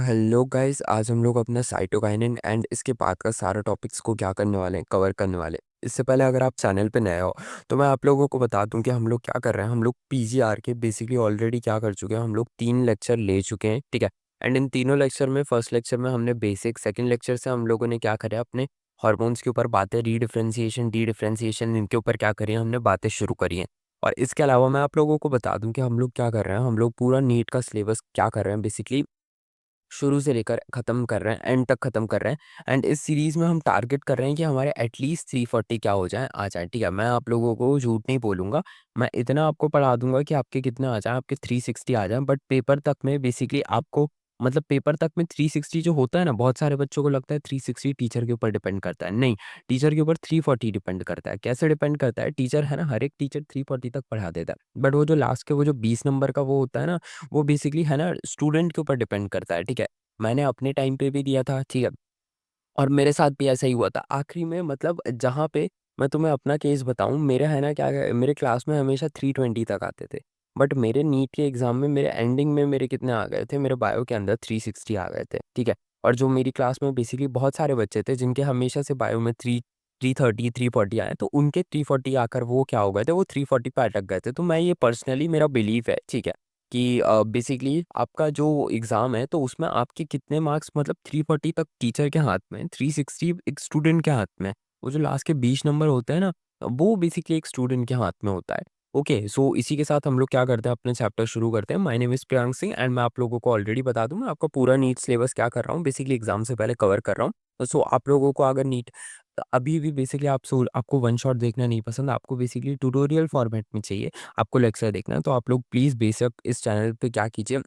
Hello guys, आज हम लोग अपना साइटोकाइनिन एंड इसके बाद का सारा टॉपिक्स को क्या करने वाले हैं, कवर करने वाले हैं। इससे पहले अगर आप चैनल पे नए हो तो मैं आप लोगों को बता दूं कि हम लोग क्या कर रहे हैं। हम लोग पीजीआर के बेसिकली ऑलरेडी क्या कर चुके हैं, हम लोग 3 लेक्चर ले चुके हैं, ठीक है। एंड इन तीनों लेक्चर में फर्स्ट लेक्चर में हमने बेसिक, सेकंड लेक्चर से हम लोगों ने क्या करा, अपने हॉर्मोन्स के ऊपर बातें, रीडिफ्रेंशिएशन, डी डिफ्रेंशिएशन, इनके ऊपर क्या करी है, हमने बातें शुरू करी हैं। और इसके अलावा मैं आप लोगों को बता दूं कि हम लोग क्या कर रहे हैं, हम लोग पूरा नीट का सिलेबस क्या कर रहे हैं, बेसिकली शुरू से लेकर ख़त्म कर रहे हैं, एंड तक ख़त्म कर रहे हैं। एंड इस सीरीज़ में हम टारगेट कर रहे हैं कि हमारे एटलीस्ट 340 क्या हो जाए, आ जाए, ठीक है। मैं आप लोगों को झूठ नहीं बोलूँगा, मैं इतना आपको पढ़ा दूँगा कि आपके कितने आ जाएँ, आपके 360 आ जाएँ। बट पेपर तक में बेसिकली आपको, मतलब पेपर तक में 360 जो होता है ना, बहुत सारे बच्चों को लगता है 360 टीचर के ऊपर डिपेंड करता है। नहीं, टीचर के ऊपर 340 डिपेंड करता है। कैसे डिपेंड करता है? टीचर है ना, हर एक टीचर 340 तक पढ़ा देता है। बट वो जो लास्ट के वो जो 20 नंबर का वो होता है ना, वो बेसिकली है ना, स्टूडेंट के ऊपर डिपेंड करता है, ठीक है। मैंने अपने टाइम पे भी दिया था, ठीक है, और मेरे साथ भी ऐसा ही हुआ था। आखिरी में मतलब जहाँ पे मैं तुम्हें अपना केस बताऊँ, मेरे है ना क्या मेरे क्लास में हमेशा 320 तक आते थे। बट मेरे नीट के एग्ज़ाम में मेरे एंडिंग में मेरे कितने आ गए थे, मेरे बायो के अंदर 360 आ गए थे, ठीक है। और जो मेरी क्लास में बेसिकली बहुत सारे बच्चे थे जिनके हमेशा से बायो में 330, 340 आए, तो उनके 340 आकर वो क्या हो गए थे, वो 340 पे अटक गए थे। तो मैं ये पर्सनली मेरा बिलीव है, ठीक है, कि बेसिकली आपका जो एग्ज़ाम है तो उसमें आपके कितने मार्क्स, मतलब 340 तक टीचर के हाथ में, 360 एक स्टूडेंट के हाथ में। वो जो लास्ट के 20 नंबर होते हैं ना, वो बेसिकली एक स्टूडेंट के हाथ में होता है। ओके, सो इसी के साथ हम लोग क्या करते हैं, अपने चैप्टर शुरू करते हैं। My name is Priyank Singh and मैं आप लोगों को ऑलरेडी बता दूँ, मैं आपका पूरा नीट सिलेबस क्या कर रहा हूँ, बेसिकली एग्ज़ाम से पहले कवर कर रहा हूँ। सो आप लोगों को अगर नीट अभी भी बेसिकली आपको वन शॉट देखना नहीं पसंद, आपको बेसिकली ट्यूटोरियल फॉर्मेट में चाहिए, आपको लेक्चर देखना है, तो आप लोग प्लीज़ बेशक इस चैनल पे क्या कीजिए,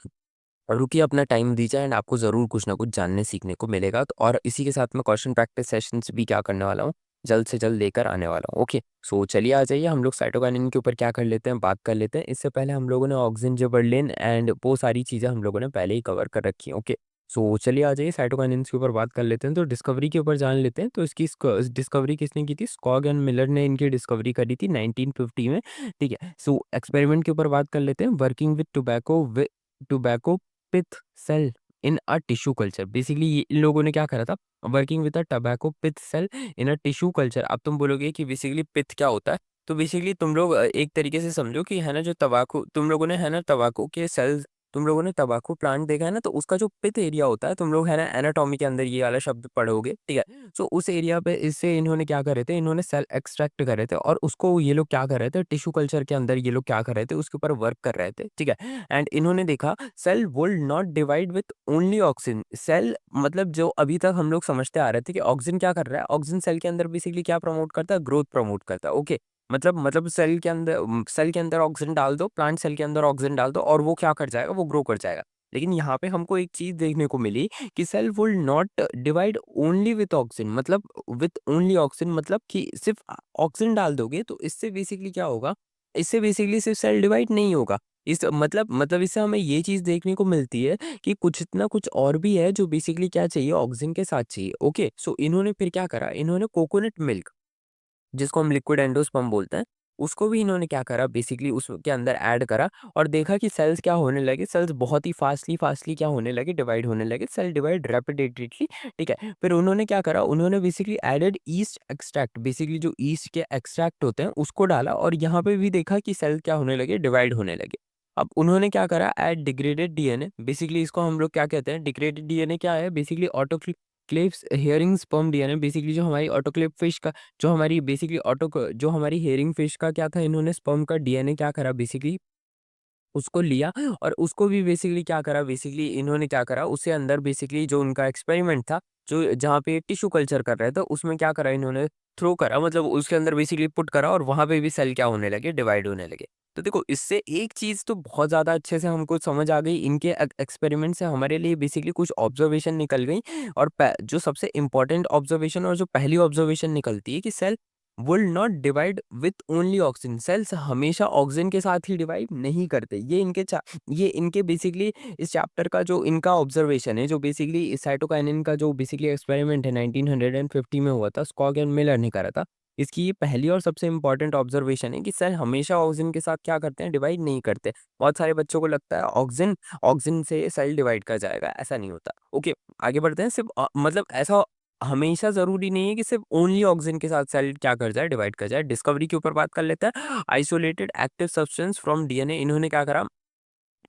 रुकिए, अपना टाइम दीजिए एंड आपको ज़रूर कुछ ना कुछ जानने सीखने को मिलेगा। तो और इसी के साथ मैं क्वेश्चन प्रैक्टिस सेशंस भी क्या करने वाला हूँ, जल्द से जल्द लेकर आने वाला हूँ। ओके, सो चलिए आ जाइए, हम लोग साइटोकाइनिन के ऊपर क्या कर लेते हैं, बात कर लेते हैं। इससे पहले हम लोगों ने ऑक्सिन, जिबरलिन एंड वो सारी चीज़ें हम लोगों ने पहले ही कवर कर रखी हैं। ओके, सो चलिए आ जाइए, साइटोकाइनिन के ऊपर बात कर लेते हैं। तो डिस्कवरी के ऊपर जान लेते हैं। तो इसकी डिस्कवरी किसने की थी? स्कॉग एंड मिलर ने इनकी डिस्कवरी करी थी 1950 में, ठीक है। सो एक्सपेरिमेंट के ऊपर बात कर लेते हैं। Working with tobacco pith cell in a tissue culture, basically ये इन लोगों ने क्या करा था, working with a tobacco pith cell in a tissue culture. अब तुम बोलोगे कि बेसिकली पिथ क्या होता है, तो बेसिकली तुम लोग एक तरीके से समझो कि है ना, जो तंबाकू तुम लोगों ने है ना, तंबाकू के सेल्स, तुम लोगों ने तंबाकू प्लांट देखा है ना, तो उसका जो पिथ एरिया होता है, तुम लोग है ना एनाटॉमी के अंदर ये वाला शब्द पढ़ोगे, ठीक है। सो उस एरिया पे इससे इन्होंने क्या करे थे, इन्होंने सेल एक्सट्रैक्ट करे थे और उसको ये लोग क्या कर रहे थे, टिश्यू कल्चर के अंदर ये लोग क्या कर रहे थे, उसके ऊपर वर्क कर रहे थे, ठीक है। एंड इन्होंने देखा cell would not divide with only oxygen. Cell मतलब जो अभी तक हम लोग समझते आ रहे थे कि ऑक्सीजन क्या कर रहा है, ऑक्सीजन सेल के अंदर बेसिकली क्या प्रमोट करता है, ग्रोथ प्रमोट करता है। ओके, मतलब सेल के अंदर ऑक्सीजन डाल दो, प्लांट सेल के अंदर ऑक्सीजन डाल दो और वो क्या कर जाएगा, वो ग्रो कर जाएगा। लेकिन यहाँ पे हमको एक चीज देखने को मिली कि cell would not divide only with oxygen, मतलब विथ ओनली ऑक्सीजन, मतलब कि सिर्फ ऑक्सीजन डाल दोगे तो इससे बेसिकली क्या होगा, इससे बेसिकली सिर्फ सेल डिवाइड नहीं होगा। इस मतलब इससे हमें ये चीज़ देखने को मिलती है कि कुछ ना कुछ और भी है जो बेसिकली क्या चाहिए, ऑक्सीजन के साथ चाहिए। ओके, सो इन्होंने फिर क्या करा, इन्होंने कोकोनट मिल्क, जिसको हम लिक्विड एंडोस्पर्म बोलते हैं, उसको भी इन्होंने क्या करा, बेसिकली उसके अंदर ऐड करा और देखा कि सेल्स क्या होने लगे, सेल्स बहुत ही फास्टली फास्टली क्या होने लगे, डिवाइड होने लगे, सेल डिवाइड रैपिडली, ठीक है। फिर उन्होंने क्या करा, उन्होंने basically added yeast extract, basically जो ईस्ट के एक्सट्रैक्ट होते हैं उसको डाला और यहाँ पे भी देखा कि सेल क्या होने लगे, डिवाइड होने लगे। अब उन्होंने क्या करा, ऐड डिग्रेडेड डीएनए, बेसिकली इसको हम लोग क्या कहते हैं, डिग्रेडेड डीएनए क्या है, basically autoclaves herring sperm DNA, basically जो हमारी ऑटोक्लेव फिश का, जो हमारी बेसिकली जो हमारी हेयरिंग फिश का क्या था, इन्होंने स्पर्म का डीएनए क्या करा, बेसिकली उसको लिया और उसको भी बेसिकली क्या करा, बेसिकली इन्होंने क्या करा, उससे अंदर बेसिकली जो उनका एक्सपेरिमेंट था, जो जहाँ पे टिश्यू कल्चर कर रहे थे, उसमें क्या करा इन्होंने, थ्रो करा, मतलब उसके अंदर बेसिकली पुट करा और वहाँ पे भी सेल क्या होने लगे, डिवाइड होने लगे। तो देखो, इससे एक चीज़ तो बहुत ज़्यादा अच्छे से हमको समझ आ गई, इनके एक्सपेरिमेंट से हमारे लिए बेसिकली कुछ ऑब्जर्वेशन निकल गई। और जो सबसे इंपॉर्टेंट ऑब्जर्वेशन और जो पहली ऑब्जर्वेशन निकलती है कि cell will not divide with only oxygen, cells हमेशा ऑक्सीजन के साथ ही डिवाइड नहीं करते। ये इनके बेसिकली इस चैप्टर का जो इनका ऑब्जर्वेशन है, जो बेसिकली साइटोकाइनिन का जो बेसिकली एक्सपेरिमेंट है 1950 में हुआ था, स्कॉग एंड मिलर ने करा था। इसकी ये पहली और सबसे इम्पोर्टेंट ऑब्जर्वेशन है कि सेल हमेशा ऑक्सीजन के साथ क्या करते हैं, डिवाइड नहीं करते। बहुत सारे बच्चों को लगता है ऑक्सीजन ऑक्सीजन से सेल डिवाइड कर जाएगा, ऐसा नहीं होता। ओके, आगे बढ़ते हैं। सिर्फ मतलब ऐसा हमेशा ज़रूरी नहीं है कि सिर्फ ओनली ऑक्सीजन के साथ सेल क्या कर जाए, डिवाइड कर जाए। डिस्कवरी के ऊपर बात कर लेते हैं। Isolated active substance from DNA, इन्होंने क्या करा,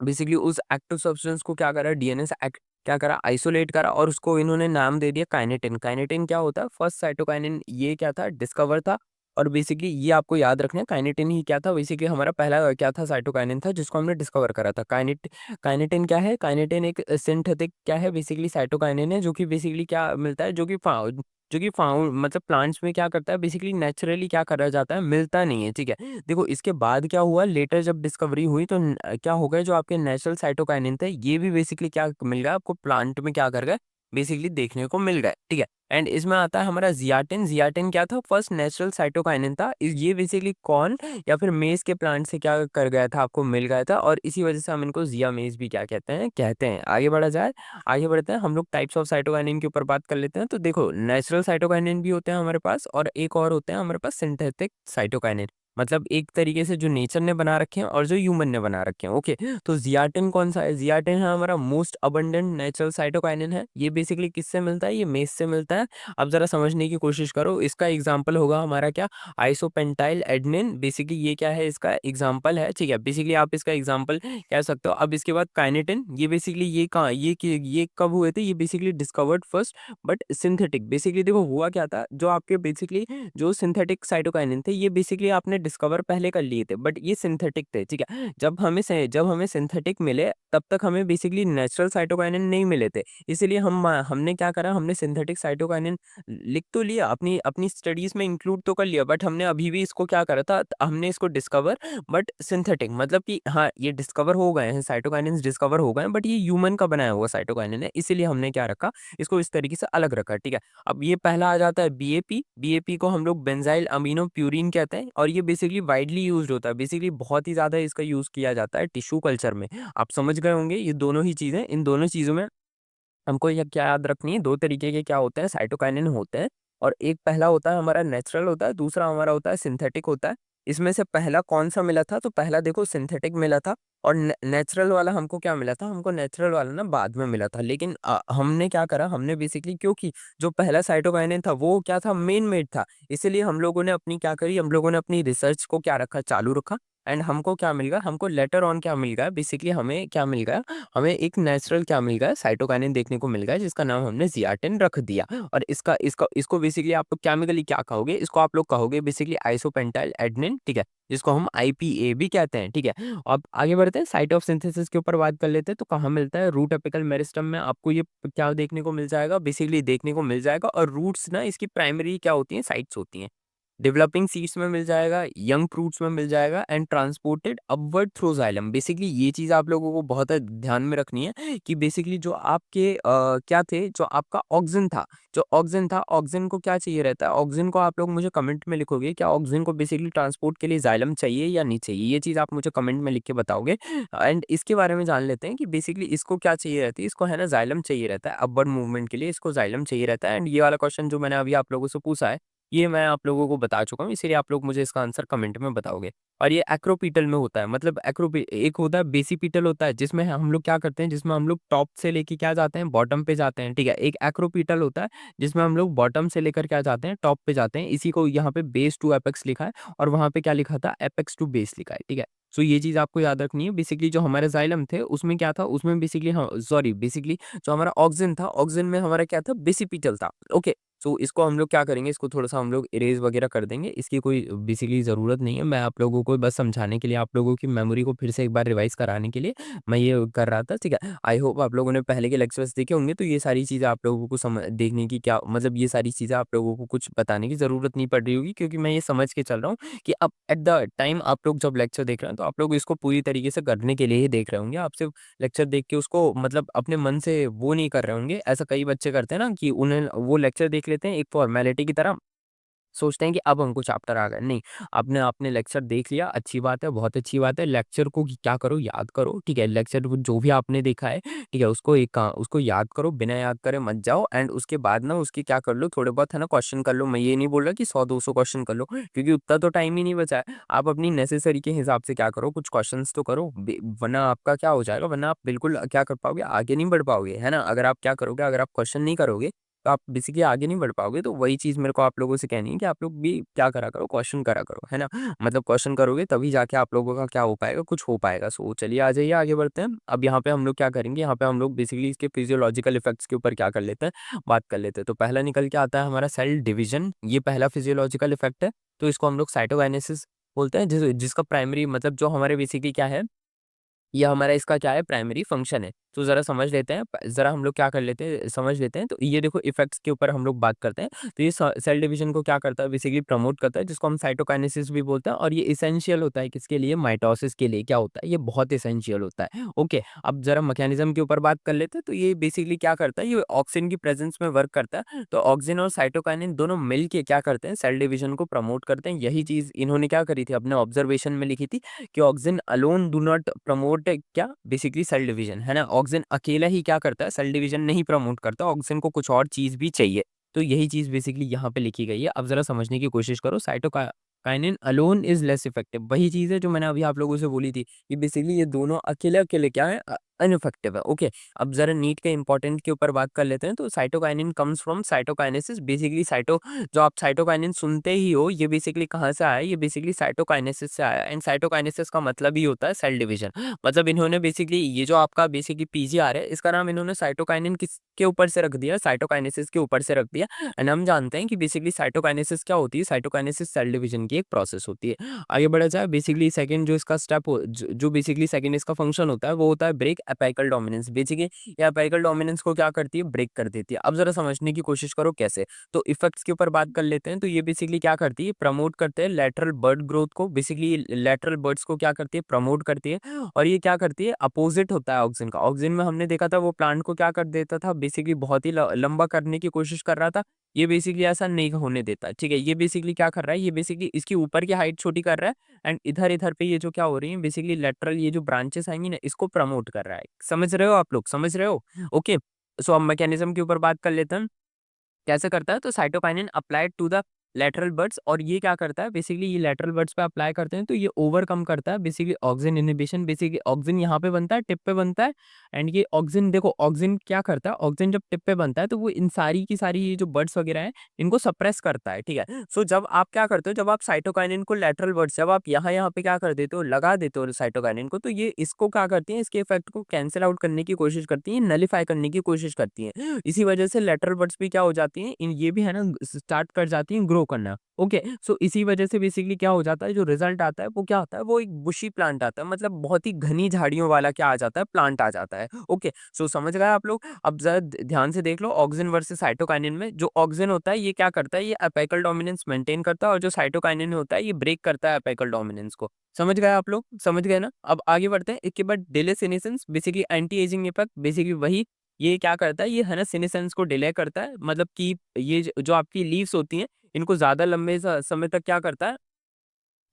बेसिकली उस एक्टिव सब्सटेंस को क्या करा, डीएनए से क्या करा, आइसोलेट करा और उसको इन्होंने नाम दे दिया काइनेटिन। काइनेटिन क्या होता है, फर्स्ट साइटोकाइनिन ये क्या था, डिस्कवर था। और बेसिकली ये आपको याद रखना है, काइनेटिन ही क्या था, बेसिकली हमारा पहला क्या था, साइटोकाइनिन था जिसको हमने डिस्कवर करा था। काइनेटिन क्या है, काइनेटिन एक सिंथेटिक क्या है, बेसिकली साइटोकाइनिन है, जो कि बेसिकली क्या मिलता है, जो कि फाउंड मतलब प्लांट्स में क्या करता है, बेसिकली नेचुरली क्या करा जाता है, मिलता नहीं है, ठीक है। देखो इसके बाद क्या हुआ, लेटर जब डिस्कवरी हुई तो क्या हो गया, जो आपके नेचुरल साइटोकाइनिन थे ये भी बेसिकली क्या मिल गया आपको, प्लांट में क्या कर गए, बेसिकली देखने को मिल गए, ठीक है। एंड इसमें आता है हमारा जियाटिन। जियाटिन क्या था, फर्स्ट नेचुरल साइटोकाइनिन था। ये बेसिकली कॉर्न या फिर मेज के प्लांट से क्या कर गया था, आपको मिल गया था, और इसी वजह से हम इनको जिया मेज भी क्या कहते हैं। आगे बढ़ा जाए, आगे बढ़ते हैं, हम लोग टाइप्स ऑफ साइटोकाइनिन के ऊपर बात कर लेते हैं। तो देखो नेचुरल साइटोकाइनिन भी होते हैं हमारे पास, और एक और होते हैं हमारे पास सिंथेटिक साइटोकाइनिन। मतलब एक तरीके से जो नेचर ने बना रखे हैं और जो ह्यूमन ने बना रखे हैं। ओके, तो जियाटिन कौन सा है, जियाटिन है हमारा मोस्ट अबंडेंट नेचुरल साइटोकाइनिन है। ये बेसिकली किससे मिलता है, ये मेज से मिलता है। अब जरा समझने की कोशिश करो, इसका एग्जाम्पल होगा हमारा क्या, आइसोपेंटाइल एडेनिन। बेसिकली ये क्या है, इसका एग्जाम्पल है, ठीक है। बेसिकली आप इसका एग्जाम्पल कह सकते हो। अब इसके बाद काइनेटिन, ये बेसिकली ये कहाँ, ये कब हुए थे, ये basically discovered first but synthetic. Basically देखो हुआ क्या था, जो आपके बेसिकली जो सिंथेटिक साइटोकाइनिन थे, ये बेसिकली आपने डिस्कवर पहले कर लिए थे, बट ये सिंथेटिक थे, ठीक है। जब हमें सिंथेटिक मिले, तब तक हमें बेसिकली नेचुरल साइटोकाइनिन नहीं मिले थे। इसीलिए हमने क्या करा, हमने सिंथेटिक साइटोकाइनिन लिख तो लिया, अपनी अपनी स्टडीज में इंक्लूड तो कर लिया, बट हमने अभी भी इसको क्या करा था, हमने इसको डिस्कवर बट सिंथेटिक, मतलब कि हाँ ये डिस्कवर हो गए हैं, साइटोकाइनिन डिस्कवर हो गए हैं, बट ये ह्यूमन का बनाया हुआ साइटोकाइनिन है, इसीलिए हमने क्या रखा, इसको इस तरीके से अलग रखा, ठीक है। अब ये पहला आ जाता है बीएपी। बीएपी को हम लोग बेंजाइल अमीनो प्यूरिन कहते हैं, और ये बेसिकली वाइडली यूज्ड होता है, बेसिकली बहुत ही ज़्यादा इसका यूज़ किया जाता है टिश्यू कल्चर में। आप समझ गए होंगे, ये दोनों ही चीज़ें, इन दोनों चीज़ों में हमको ये क्या याद रखनी है, 2 तरीके के क्या होते हैं, साइटोकाइनिन होते हैं। और एक पहला होता है हमारा नेचुरल होता है, दूसरा हमारा होता है सिंथेटिक होता है। इसमें से पहला कौन-सा मिला था, तो पहला देखो सिंथेटिक मिला था, और नेचुरल वाला हमको क्या मिला था, हमको नेचुरल वाला ना बाद में मिला था। लेकिन हमने क्या करा, हमने बेसिकली क्योंकि जो पहला साइटोकाइनिन था वो क्या था, मेन मेड था। इसीलिए हम लोगों ने अपनी क्या करी, हम लोगों ने अपनी रिसर्च को क्या रखा, चालू रखा। एंड हमको क्या मिल गया, हमको लेटर ऑन क्या मिल गया, बेसिकली हमें क्या मिल गया, हमें एक नेचुरल क्या मिल गया, साइटोकाइनिन देखने को मिल गया, जिसका नाम हमने जियाटिन रख दिया। और इसका इसका इसको बेसिकली आप लोग केमिकली क्या कहोगे, इसको आप लोग कहोगे बेसिकली आइसोपेंटाइल एडेनिन, ठीक है, जिसको हम आईपीए भी कहते हैं, ठीक है। अब आगे बढ़ते हैं, साइट ऑफ सिंथेसिस के ऊपर बात कर लेते हैं। तो कहाँ मिलता है, रूट एपिकल मेरिस्टम में आपको ये क्या देखने को मिल जाएगा, बेसिकली देखने को मिल जाएगा। और रूट्स ना इसकी प्राइमरी क्या होती हैं, साइट्स होती हैं। डेवलपिंग सीड्स में मिल जाएगा, यंग फ्रूट्स में मिल जाएगा, and transported upward through xylem. Basically ये चीज़ आप लोगों को बहुत ध्यान में रखनी है कि बेसिकली जो आपके क्या थे, जो आपका ऑक्सिन था, जो ऑक्सिन था, ऑक्सिन को क्या चाहिए रहता है, ऑक्सिन को आप लोग मुझे कमेंट में लिखोगे, क्या ऑक्सिन को बेसिकली ट्रांसपोर्ट के लिए जाइलम चाहिए या नहीं चाहिए, ये चीज़ आप मुझे कमेंट में लिख के बताओगे। एंड इसके बारे में जान लेते हैं कि बेसिकली इसको क्या चाहिए रहती है, इसको है ना जाइलम चाहिए रहता है, अपवर्ड मूवमेंट के लिए इसको जाइलम चाहिए रहता है। एंड ये वाला क्वेश्चन जो मैंने अभी आप लोगों से पूछा है, ये मैं आप लोगों को बता चुका हूँ, इसीलिए आप लोग मुझे इसका आंसर कमेंट में बताओगे। और ये एक्रोपीटल में होता है, मतलब एक्रोपी एक होता है बेसिपीटल होता है, जिसमें हम लोग क्या करते हैं, जिसमें हम लोग टॉप से लेके क्या जाते हैं, बॉटम पे जाते हैं, ठीक है। एक एक्रोपीटल होता है जिसमें हम लोग बॉटम से लेकर क्या जाते हैं, टॉप पे जाते हैं। इसी को यहाँ पे बेस टू एपेक्स लिखा है, और वहाँ पे क्या लिखा था, एपेक्स टू बेस लिखा है, ठीक है। सो ये चीज़ आपको याद रखनी है। बेसिकली जो हमारे जाइलम थे उसमें क्या था, उसमें बेसिकली हाँ सॉरी बेसिकली जो हमारा ऑक्सिन था, ऑक्सिन में हमारा क्या था, बेसिपीटल था। ओके, सो इसको हम लोग क्या करेंगे, इसको थोड़ा-सा हम लोग इरेज़ वगैरह कर देंगे। इसकी कोई बेसिकली ज़रूरत नहीं है। मैं आप लोगों को बस समझाने के लिए, आप लोगों की मेमोरी को फिर से एक बार रिवाइज़ कराने के लिए मैं ये कर रहा था, ठीक है। आई होप आप लोगों ने पहले के लेक्चर्स देखे होंगे, तो ये सारी चीज़ें आप लोगों को देखने की क्या मतलब, ये सारी चीज़ें आप लोगों को कुछ बताने की ज़रूरत नहीं पड़ रही होगी, क्योंकि मैं ये समझ के चल रहा हूँ कि अब एट द टाइम आप लोग जब लेक्चर देख रहे हैं, तो आप लोग इसको पूरी तरीके से करने के लिए ही देख रहे होंगे। आप सिर्फ़ लेक्चर देख के उसको मतलब अपने मन से वो नहीं कर रहे होंगे। ऐसा कई बच्चे करते हैं ना कि उन्हें वो लेक्चर देख लेते हैं एक फॉर्मेलिटी की तरह, सोचते हैं कि अब हमको चैप्टर आ गया, नहीं, आपने आपने लेक्चर देख लिया, अच्छी बात है, बहुत अच्छी बात है। लेक्चर को क्या करो, याद करो, ठीक है? लेक्चर को जो भी आपने देखा है, ठीक है? उसको याद करो, बिना याद करे मत जाओ एंड उसके बाद ना उसकी क्या कर लो, थोड़े बहुत है ना क्वेश्चन कर लो। मैं ये नहीं बोल रहा कि 100-200 क्वेश्चन कर लो, क्योंकि उतना तो टाइम ही नहीं बचा है। आप अपनी नेसेसरी के हिसाब से क्या करो, कुछ क्वेश्चंस तो करो, वरना आपका क्या हो जाएगा, वरना आप बिल्कुल क्या कर पाओगे, आगे नहीं बढ़ पाओगे, है ना? अगर आप क्या करोगे, अगर आप क्वेश्चन नहीं करोगे तो आप बेसिकली आगे नहीं बढ़ पाओगे। तो वही चीज़ मेरे को आप लोगों से कहनी है कि आप लोग भी क्या करा करो, क्वेश्चन करा करो, है ना? मतलब क्वेश्चन करोगे तभी जाके आप लोगों का क्या हो पाएगा, कुछ हो पाएगा। सो चलिए आ जाइए, आगे बढ़ते हैं। अब यहाँ पे हम लोग क्या करेंगे, यहाँ पे हम लोग बेसिकली इसके फिजियोलॉजिकल इफेक्ट्स के ऊपर क्या कर लेते हैं, बात कर लेते हैं। तो पहला निकल के आता है हमारा सेल डिवीजन, ये पहला फिजियोलॉजिकल इफेक्ट है। तो इसको हम लोग साइटोकाइनेसिस बोलते हैं, जिसका प्राइमरी मतलब जो हमारे बेसिकली क्या है, ये हमारा इसका क्या है, प्राइमरी फंक्शन है। तो ज़रा समझ लेते हैं, ज़रा हम लोग क्या कर लेते हैं, समझ लेते हैं। तो ये देखो इफेक्ट्स के ऊपर हम लोग बात करते हैं। तो ये सेल डिवीजन को क्या करता है, बेसिकली प्रमोट करता है, जिसको हम साइटोकाइनेसिस भी बोलते हैं। और ये एसेंशियल होता है किसके लिए, माइटोसिस के लिए क्या होता है, ये बहुत एसेंशियल होता है। ओके, अब ज़रा मैकेनिज्म के ऊपर बात कर लेते हैं। तो ये बेसिकली क्या करता है, ये ऑक्सिन की प्रेजेंस में वर्क करता है। तो ऑक्सिन और साइटोकाइनिन दोनों मिल के क्या करते हैं, सेल डिवीजन को प्रमोट करते हैं। यही चीज़ इन्होंने क्या करी थी, अपने ऑब्जर्वेशन में लिखी थी कि auxin alone do not promote क्या, बेसिकली सेल डिवीजन, है ना? ऑक्सिन अकेला ही क्या करता है, सेल डिवीजन नहीं प्रमोट करता, ऑक्सिन को कुछ और चीज भी चाहिए। तो यही चीज बेसिकली यहाँ पे लिखी गई है। अब जरा समझने की कोशिश करो, cytokinin alone is less effective, वही चीज है जो मैंने अभी आप लोगों से बोली थी कि बेसिकली ये दोनों अकेले अकेले क्या है, अनइफेक्टिव है। ओके, अब जरा नीट के इंपॉर्टेंट के ऊपर बात कर लेते हैं। तो cytokinin comes from cytokinesis, basically जो आप साइटोकाइनिन सुनते ही हो, ये बेसिकली कहाँ से आया, ये बेसिकली साइटोकाइनेसिस से आया। एंड साइटोकाइनेसिस का मतलब ही होता है सेल डिवीजन। मतलब इन्होंने बेसिकली ये जो आपका बेसिकली पीजीआर है, इसका नाम इन्होंने साइटोकाइनिन किसके ऊपर से रख दिया, साइटोकाइनेसिस के ऊपर से रख दिया। एंड हम जानते हैं कि बेसिकली साइटोकाइनेसिस क्या होती है, साइटोकाइनेसिस सेल डिवीजन की एक प्रोसेस होती है। आगे बढ़ा जाए, बेसिकली सेकंड जो इसका स्टेप हो, जो बेसिकली सेकंड इसका फंक्शन होता है, वो होता है ब्रेक अपेकल डोमिनेंस। बेसिकली ये अपेकल डोमिनेंस को क्या करती है, ब्रेक कर देती है। अब जरा समझने की कोशिश करो कैसे। तो इफेक्ट्स के ऊपर बात कर लेते हैं। तो ये बेसिकली क्या करती है, प्रमोट करते हैं लेटरल बर्ड ग्रोथ को, बेसिकली लेटरल बर्ड्स को क्या करती है, प्रमोट करती है। और ये क्या करती है, अपोजिट होता है ऑक्सिन का। ऑक्सिन में हमने देखा था वो प्लांट को क्या कर देता था, बेसिकली बहुत ही लंबा करने की कोशिश कर रहा था। ये बेसिकली ऐसा नहीं होने देता, ठीक है? ये बेसिकली क्या कर रहा है, ये बेसिकली इसकी ऊपर की हाइट छोटी कर रहा है एंड इधर इधर पे ये जो क्या हो रही है, बेसिकली लेटरल ये जो ब्रांचेस आएंगी ना, इसको प्रमोट कर रहा है। समझ रहे हो आप लोग, समझ रहे हो? ओके, सो अब मैकेनिज्म के ऊपर बात कर लेते हैं, कैसे करता है। तो cytokinin applied to the lateral buds, और ये क्या करता है, बेसिकली ये लेटरल बर्ड्स पे अप्लाई करते हैं तो ये ओवरकम करता है basically auxin inhibition. Basically auxin यहाँ पे बनता है, टिप पे बनता है। एंड ये ऑक्सिन देखो, ऑक्सिन क्या करता है, ऑक्सिन जब टिप पे बनता है तो वो इन सारी की सारी ये जो बर्ड्स वगैरह है, इनको सप्रेस करता है, ठीक है? सो जब आप क्या करते हो, जब आप साइटोकाइनिन को लेटरल बर्ड्स, जब आप यहाँ यहाँ पे क्या कर देते हो, लगा देते हो साइटोकाइनिन को, तो ये इसको क्या करती है, इसके इफेक्ट को कैंसिल आउट करने की कोशिश करती है, नलीफाई करने की कोशिश करती है। इसी वजह से लेटरल बर्ड्स भी क्या हो जाती हैं, इन ये भी है ना स्टार्ट कर जाती हैं ग्रो करना। ओके, सो इसी वजह से बेसिकली क्या हो जाता है, जो रिजल्ट आता है वो क्या होता है, वो एक बुशी प्लांट आता है, मतलब बहुत ही घनी झाड़ियों वाला क्या आ जाता है, प्लांट आ जाता है। ओके, सो समझ गए आप लोग। अब जरा ध्यान से देख लो, ऑक्सिन वर्सेस साइटोकाइनिन में जो ऑक्सिन होता है ये क्या करता है, ये अपेकल डोमिनेंस मेंटेन करता है, और जो साइटोकाइनिन होता है ये ब्रेक करता है अपेकल डोमिनेंस को। समझ गए आप लोग, समझ गए ना? अब आगे बढ़ते हैं। इसके बाद delay senescence, basically anti ageing effect, basically वही ये क्या करता है, ये है ना सीनेसेंस को डिले करता है, मतलब कि ये जो आपकी लीव्स होती हैं, इनको ज़्यादा लंबे समय तक क्या करता है,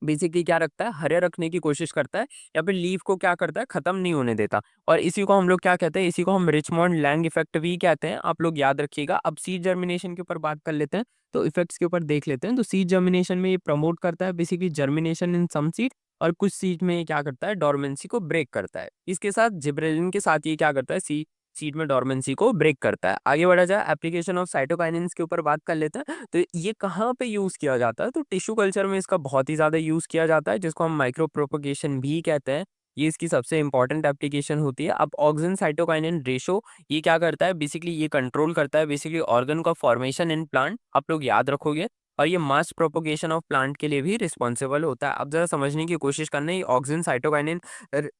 बेसिकली क्या रखता है, हरे रखने की कोशिश करता है, या फिर लीफ को क्या करता है, खत्म नहीं होने देता। और इसी को हम लोग क्या कहते हैं, इसी को हम रिचमोंड लैंग इफेक्ट भी कहते हैं, आप लोग याद रखिएगा। अब सीड जर्मिनेशन के ऊपर बात कर लेते हैं। तो इफेक्ट्स के ऊपर देख लेते हैं। तो सीड जर्मिनेशन में ये प्रमोट करता है basically germination in some seed, और कुछ सीड में ये क्या करता है, डोरमेंसी को ब्रेक करता है। इसके साथ जिब्रेलिन के साथ ये क्या करता है, सीड में डोरमेंसी को ब्रेक करता है। आगे बढ़ा जाए, एप्लीकेशन ऑफ साइटोकाइनेंस के ऊपर बात कर लेते हैं। तो ये कहाँ पे यूज़ किया जाता है, तो टिश्यू कल्चर में इसका बहुत ही ज़्यादा यूज़ किया जाता है, जिसको हम माइक्रो प्रोपगेशन भी कहते हैं। ये इसकी सबसे इंपॉर्टेंट एप्लीकेशन होती है। अब ऑक्सिन साइटोकाइनिन रेशो ये क्या करता है, बेसिकली ये कंट्रोल करता है बेसिकली ऑर्गन का फॉर्मेशन इन प्लांट, आप लोग याद रखोगे। और ये मास प्रोपगेशन ऑफ प्लांट के लिए भी रिस्पॉन्सिबल होता है। अब जरा समझने की कोशिश करना, ये ऑक्सिन साइटोकाइनिन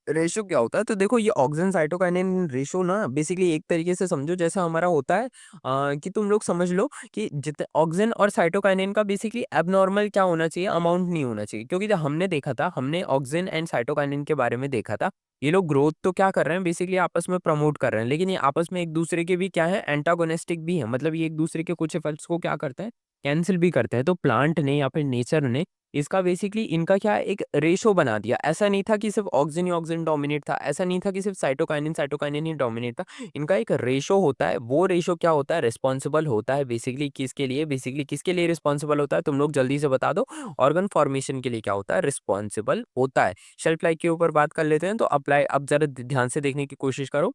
रेशो क्या होता है। तो देखो, ये ऑक्सिन साइटोकाइनिन रेशो ना बेसिकली एक तरीके से समझो जैसा हमारा होता है, कि तुम लोग समझ लो कि जितने ऑक्सिन और साइटोकाइनिन का बेसिकली एबनॉर्मल क्या होना चाहिए, अमाउंट नहीं होना चाहिए। क्योंकि जब हमने देखा था, हमने ऑक्सिन एंड साइटोकाइनिन के बारे में देखा था, ये लोग ग्रोथ तो क्या कर रहे हैं, बेसिकली आपस में प्रमोट कर रहे हैं, लेकिन ये आपस में एक दूसरे के भी क्या है, एंटागोनिस्टिक भी है। मतलब ये एक दूसरे के कुछ इफेक्ट्स को क्या करते हैं, कैंसिल भी करते हैं। तो प्लांट ने या फिर नेचर ने इसका बेसिकली इनका क्या है, एक रेशो बना दिया। ऐसा नहीं था कि सिर्फ ऑक्सिन ही ऑक्सिन डोमिनेट था, ऐसा नहीं था कि सिर्फ साइटोकाइनिन साइटोकाइनिन ही डोमिनेट था। इनका एक रेशो होता है, वो रेशो क्या होता है, रिस्पॉन्सिबल होता है बेसिकली किसके लिए, बेसिकली किसके लिए रिस्पॉन्सिबल होता है, तुम लोग जल्दी से बता दो। ऑर्गन फॉर्मेशन के लिए क्या होता है, रिस्पॉन्सिबल होता है। शेल्फ लाइफ के ऊपर बात कर लेते हैं। तो अप्लाई, अब जरा ध्यान से देखने की कोशिश करो।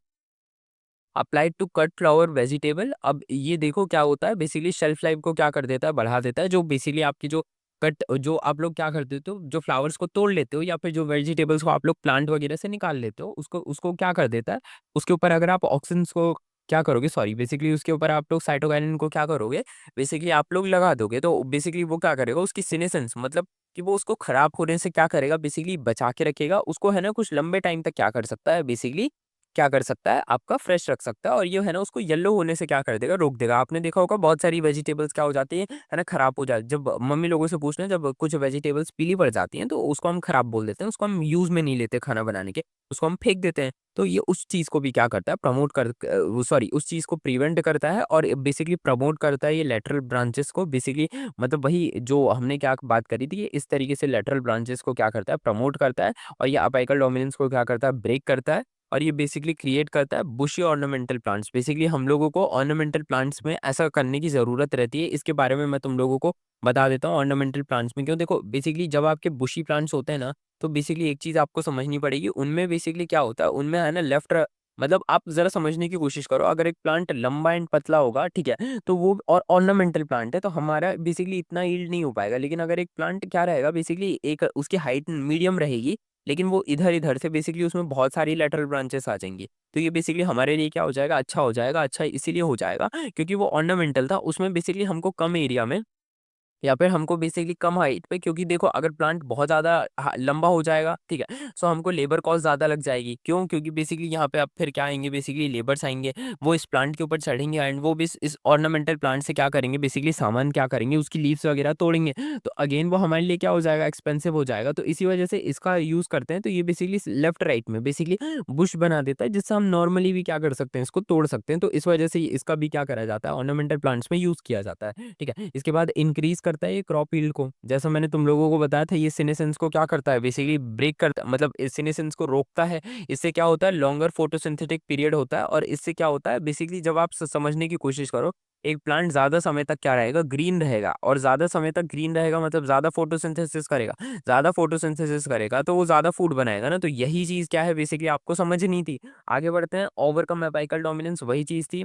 Applied to cut flower vegetable. अब ये देखो क्या होता है, बेसिकली शेल्फ लाइफ को क्या कर देता है, बढ़ा देता है। जो बेसिकली आपकी जो कट, जो आप लोग क्या करते हो, जो फ्लावर्स को तोड़ लेते हो या फिर जो वेजिटेबल्स को आप लोग प्लांट वगैरह से निकाल लेते हो, उसको उसको क्या कर देता है, उसके ऊपर अगर आप ऑक्सीजन को क्या करोगे, सॉरी बेसिकली उसके ऊपर आप लोग साइटोकाइनिन को क्या करोगे, बेसिकली आप लोग लगा दोगे, तो बेसिकली वो क्या करेगा, उसकी सीनेसेंस मतलब कि वो उसको खराब होने से क्या करेगा, बेसिकली बचा के रखेगा उसको, है ना। कुछ लंबे टाइम तक क्या कर सकता है, बेसिकली क्या कर सकता है, आपका फ्रेश रख सकता है। और ये है ना, उसको येलो होने से क्या कर देगा, रोक देगा। आपने देखा होगा बहुत सारी वेजिटेबल्स क्या हो जाती है ना, खराब हो जाती है। जब मम्मी लोगों से पूछना, जब कुछ वेजिटेबल्स पीली पड़ जाती हैं तो उसको हम खराब बोल देते हैं, उसको हम यूज में नहीं लेते खाना बनाने के, उसको हम फेंक देते हैं। तो ये उस चीज को भी क्या करता है, प्रमोट कर, सॉरी उस चीज को प्रिवेंट करता है और बेसिकली प्रमोट करता है ये लेटरल ब्रांचेस को, बेसिकली मतलब वही जो हमने क्या बात करी थी, ये इस तरीके से लेटरल ब्रांचेस को क्या करता है, प्रमोट करता है। और ये अपाइकल डोमिनेंस को क्या करता है, ब्रेक करता है। और ये बेसिकली क्रिएट करता है बुशी ऑर्नामेंटल प्लांट्स। बेसिकली हम लोगों को ऑर्नामेंटल प्लांट्स में ऐसा करने की ज़रूरत रहती है। इसके बारे में मैं तुम लोगों को बता देता हूँ ऑर्नामेंटल प्लांट्स में क्यों। देखो बेसिकली जब आपके बुशी प्लांट्स होते हैं ना, तो बेसिकली एक चीज़ आपको समझनी पड़ेगी, उनमें बेसिकली क्या होता है, उनमें है ना लेफ्ट, मतलब आप ज़रा समझने की कोशिश करो। अगर एक प्लांट लंबा एंड पतला होगा, ठीक है, तो वो और ऑर्नामेंटल प्लांट है तो हमारा बेसिकली इतना यील्ड नहीं हो पाएगा। लेकिन अगर एक प्लांट क्या रहेगा, बेसिकली एक उसकी हाइट मीडियम रहेगी, लेकिन वो इधर-इधर से बेसिकली उसमें बहुत सारी लैटरल ब्रांचेस आ जाएँगी। तो ये बेसिकली हमारे लिए क्या हो जाएगा, अच्छा हो जाएगा। अच्छा इसीलिए हो जाएगा क्योंकि वो ऑर्नामेंटल था, उसमें बेसिकली हमको कम एरिया में या फिर हमको बेसिकली कम हाइट पे, क्योंकि देखो अगर प्लांट बहुत ज़्यादा लंबा हो जाएगा, ठीक है, सो हमको लेबर कॉस्ट ज़्यादा लग जाएगी। क्यों? क्योंकि बेसिकली यहाँ पे अब फिर क्या आएंगे, बेसिकली लेबर्स आएंगे, वो इस प्लांट के ऊपर चढ़ेंगे एंड वो भी इस ऑर्नामेंटल प्लांट से क्या करेंगे, बेसिकली सामान क्या करेंगे, उसकी लीव्स वगैरह तोड़ेंगे। तो अगेन वो हमारे लिए क्या हो जाएगा, एक्सपेंसिव हो जाएगा। तो इसी वजह से इसका यूज़ करते हैं। तो ये बेसिकली लेफ्ट राइट में बेसिकली बुश बना देता है, जिससे हम नॉर्मली भी क्या कर सकते हैं, इसको तोड़ सकते हैं। तो इस वजह से इसका भी क्या करा जाता है, ऑर्नामेंटल प्लांट्स में यूज़ किया जाता है। ठीक है। इसके बाद इंक्रीज़ करता है ये क्रॉप यील्ड को। जैसा मैंने तुम लोगों को बताया था, ये सीनेसेंस को क्या करता है, बेसिकली ब्रेक करता, मतलब इस सीनेसेंस को रोकता है। इससे क्या होता है, लॉन्गर फोटोसिंथेटिक पीरियड होता है। और इससे क्या होता है, बेसिकली जब आप समझने की कोशिश करो, एक प्लांट ज़्यादा समय तक क्या रहेगा, ग्रीन रहेगा। और ज़्यादा समय तक ग्रीन रहेगा मतलब ज़्यादा फोटोसिंथेसिस करेगा। ज़्यादा फोटोसिंथेसिस करेगा तो वो ज़्यादा फूड बनाएगा ना। तो यही चीज़ क्या है, बेसिकली आपको समझनी थी। आगे बढ़ते हैं। ओवरकम एपिकल डोमिनेंस वही चीज़ थी।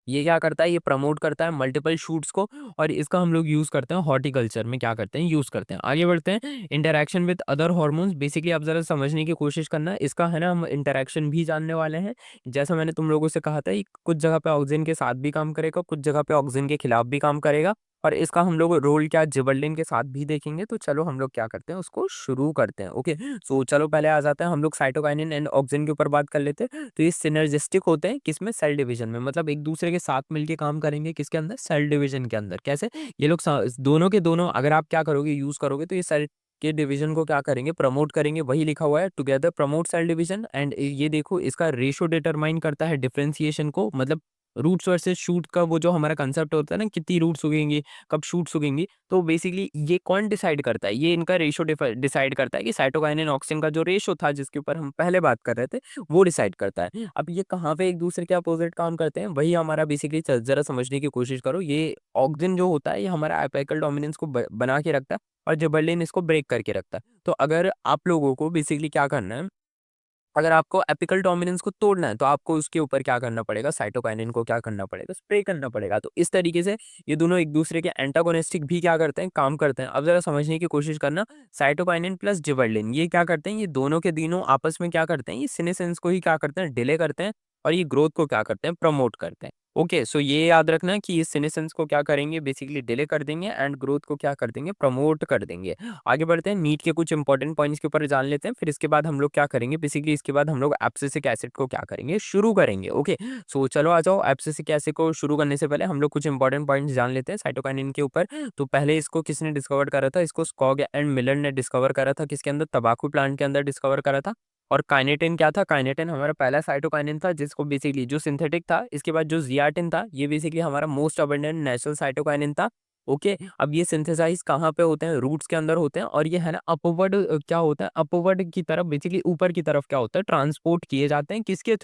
ये क्या करता है, ये प्रमोट करता है मल्टीपल शूट्स को। और इसका हम लोग यूज़ करते हैं हॉर्टिकल्चर में, क्या करते हैं, यूज़ करते हैं। आगे बढ़ते हैं। Interaction with other hormones, basically आप ज़रा समझने की कोशिश करना, इसका है ना हम इंटरैक्शन भी जानने वाले हैं। जैसा मैंने तुम लोगों से कहा था, ये कुछ जगह पे ऑक्सीजन के साथ भी काम करेगा, कुछ जगह पे ऑक्सीजन के खिलाफ भी काम करेगा। और इसका हम लोग रोल क्या जिबरेलिन के साथ भी देखेंगे। तो चलो हम लोग क्या करते हैं, उसको शुरू करते हैं। ओके, सो चलो पहले आ जाते हैं हम लोग साइटोकाइनिन एंड ऑक्सीजन के ऊपर बात कर लेते हैं। तो ये सिनर्जिस्टिक होते हैं किसमें, सेल डिवीजन में, मतलब एक दूसरे के साथ मिलके काम करेंगे, किसके अंदर, सेल डिवीजन के अंदर। कैसे, ये लोग दोनों के दोनों अगर आप क्या करोगे, यूज करोगे, तो ये सेल के डिवीजन को क्या करेंगे, प्रमोट करेंगे। वही लिखा हुआ है, together promote cell division. And ये देखो इसका रेशो डिटरमाइन करता है डिफरेंशिएशन को, मतलब रूट्स वर्सेस शूट का वो जो हमारा कंसेप्ट होता है ना, कितनी रूट्स उगेंगी, कब शूट्स उगेंगी। तो बेसिकली ये कौन डिसाइड करता है, ये इनका रेशो डिसाइड करता है कि साइटोकाइनिन ऑक्सिन का जो रेशो था जिसके ऊपर हम पहले बात कर रहे थे, वो डिसाइड करता है। अब ये कहाँ पे एक दूसरे के अपोजिट काम करते हैं, वही हमारा बेसिकली जरा समझने की कोशिश करो। ये ऑक्सिन जो होता है, ये हमारा एपिकल डोमिनेंस को बना के रखता है और जिबरेलिन इसको ब्रेक करके रखता है। तो अगर आप लोगों को बेसिकली क्या करना है, अगर आपको एपिकल डोमिनेंस को तोड़ना है, तो आपको उसके ऊपर क्या करना पड़ेगा, साइटोकाइनिन को क्या करना पड़ेगा, स्प्रे करना पड़ेगा। तो इस तरीके से ये दोनों एक दूसरे के एंटागोनिस्टिक भी क्या करते हैं, काम करते हैं। अब जरा समझने की कोशिश करना, साइटोकाइनिन प्लस जिबरेलिन ये क्या करते हैं, ये दोनों के दोनों आपस में क्या करते हैं, ये सीनेसेंस को ही क्या करते हैं, डिले करते हैं। और ये ग्रोथ को क्या करते हैं, प्रमोट करते हैं। ओके, सो ये याद रखना कि ये सीनेसेंस को क्या करेंगे, बेसिकली डिले कर देंगे एंड ग्रोथ को क्या कर देंगे, प्रमोट कर देंगे। आगे बढ़ते हैं, नीट के कुछ इंपॉर्टेंट पॉइंट्स के ऊपर जान लेते हैं। फिर इसके बाद हम लोग क्या करेंगे, बेसिकली इसके बाद हम लोग एब्सिसिक एसिड को क्या करेंगे, शुरू करेंगे। ओके, सो चलो आ जाओ। एब्सिसिक एसिड को शुरू करने से पहले हम लोग कुछ इंपॉर्टेंट पॉइंट्स जान लेते हैं साइटोकाइनिन के ऊपर। तो पहले इसको किसने डिस्कवर करा था, इसको स्कॉग एंड मिलर ने डिस्कवर करा था। किसके अंदर, तंबाकू प्लांट के अंदर डिस्कवर करा था। और काइनेटिन क्या था, काइनेटिन हमारा पहला साइटोकाइनिन था जिसको बेसिकली जो सिंथेटिक था। इसके बाद जो जियाटिन था, ये बेसिकली हमारा मोस्ट अबंडेंट नेचुरल साइटोकाइनिन था। ओके, अब ये सिंथेसाइज कहाँ पे होते हैं, रूट्स के अंदर होते हैं, और ये है ना अपवर्ड क्या होता है, अपवर्ड की तरफ बेसिकली ऊपर की तरफ क्या होता है, ट्रांसपोर्ट किए जाते हैं, किसके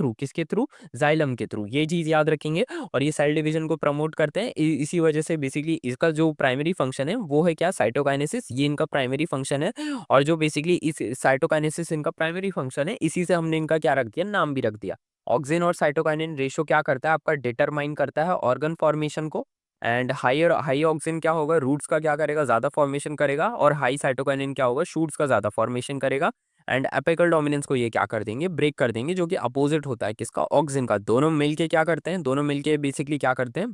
थ्रू, जाइलम के थ्रू, ये चीज याद रखेंगे। और ये सेल डिवीजन को प्रमोट करते हैं, इसी वजह से बेसिकली इसका जो प्राइमरी फंक्शन है वो है क्या, साइटोकाइनेसिस, ये इनका प्राइमरी फंक्शन है। और जो बेसिकली इस साइटोकाइनेसिस इनका प्राइमरी फंक्शन है, इसी से हमने इनका क्या रख दिया, नाम भी रख दिया। ऑक्सिन और साइटोकाइनिन रेशो क्या करता है, आपका डिटरमाइन करता है ऑर्गन फॉर्मेशन को। एंड हाई ऑक्सिन क्या होगा, रूट्स का क्या करेगा, ज्यादा फॉर्मेशन करेगा, और हाई साइटोकाइनिन क्या होगा, शूट्स का ज्यादा फॉर्मेशन करेगा। एंड एपिकल डोमिनेंस को ये क्या कर देंगे, ब्रेक कर देंगे, जो कि अपोजिट होता है किसका, ऑक्सिन का। दोनों मिलके क्या करते हैं, दोनों मिलके बेसिकली क्या करते हैं,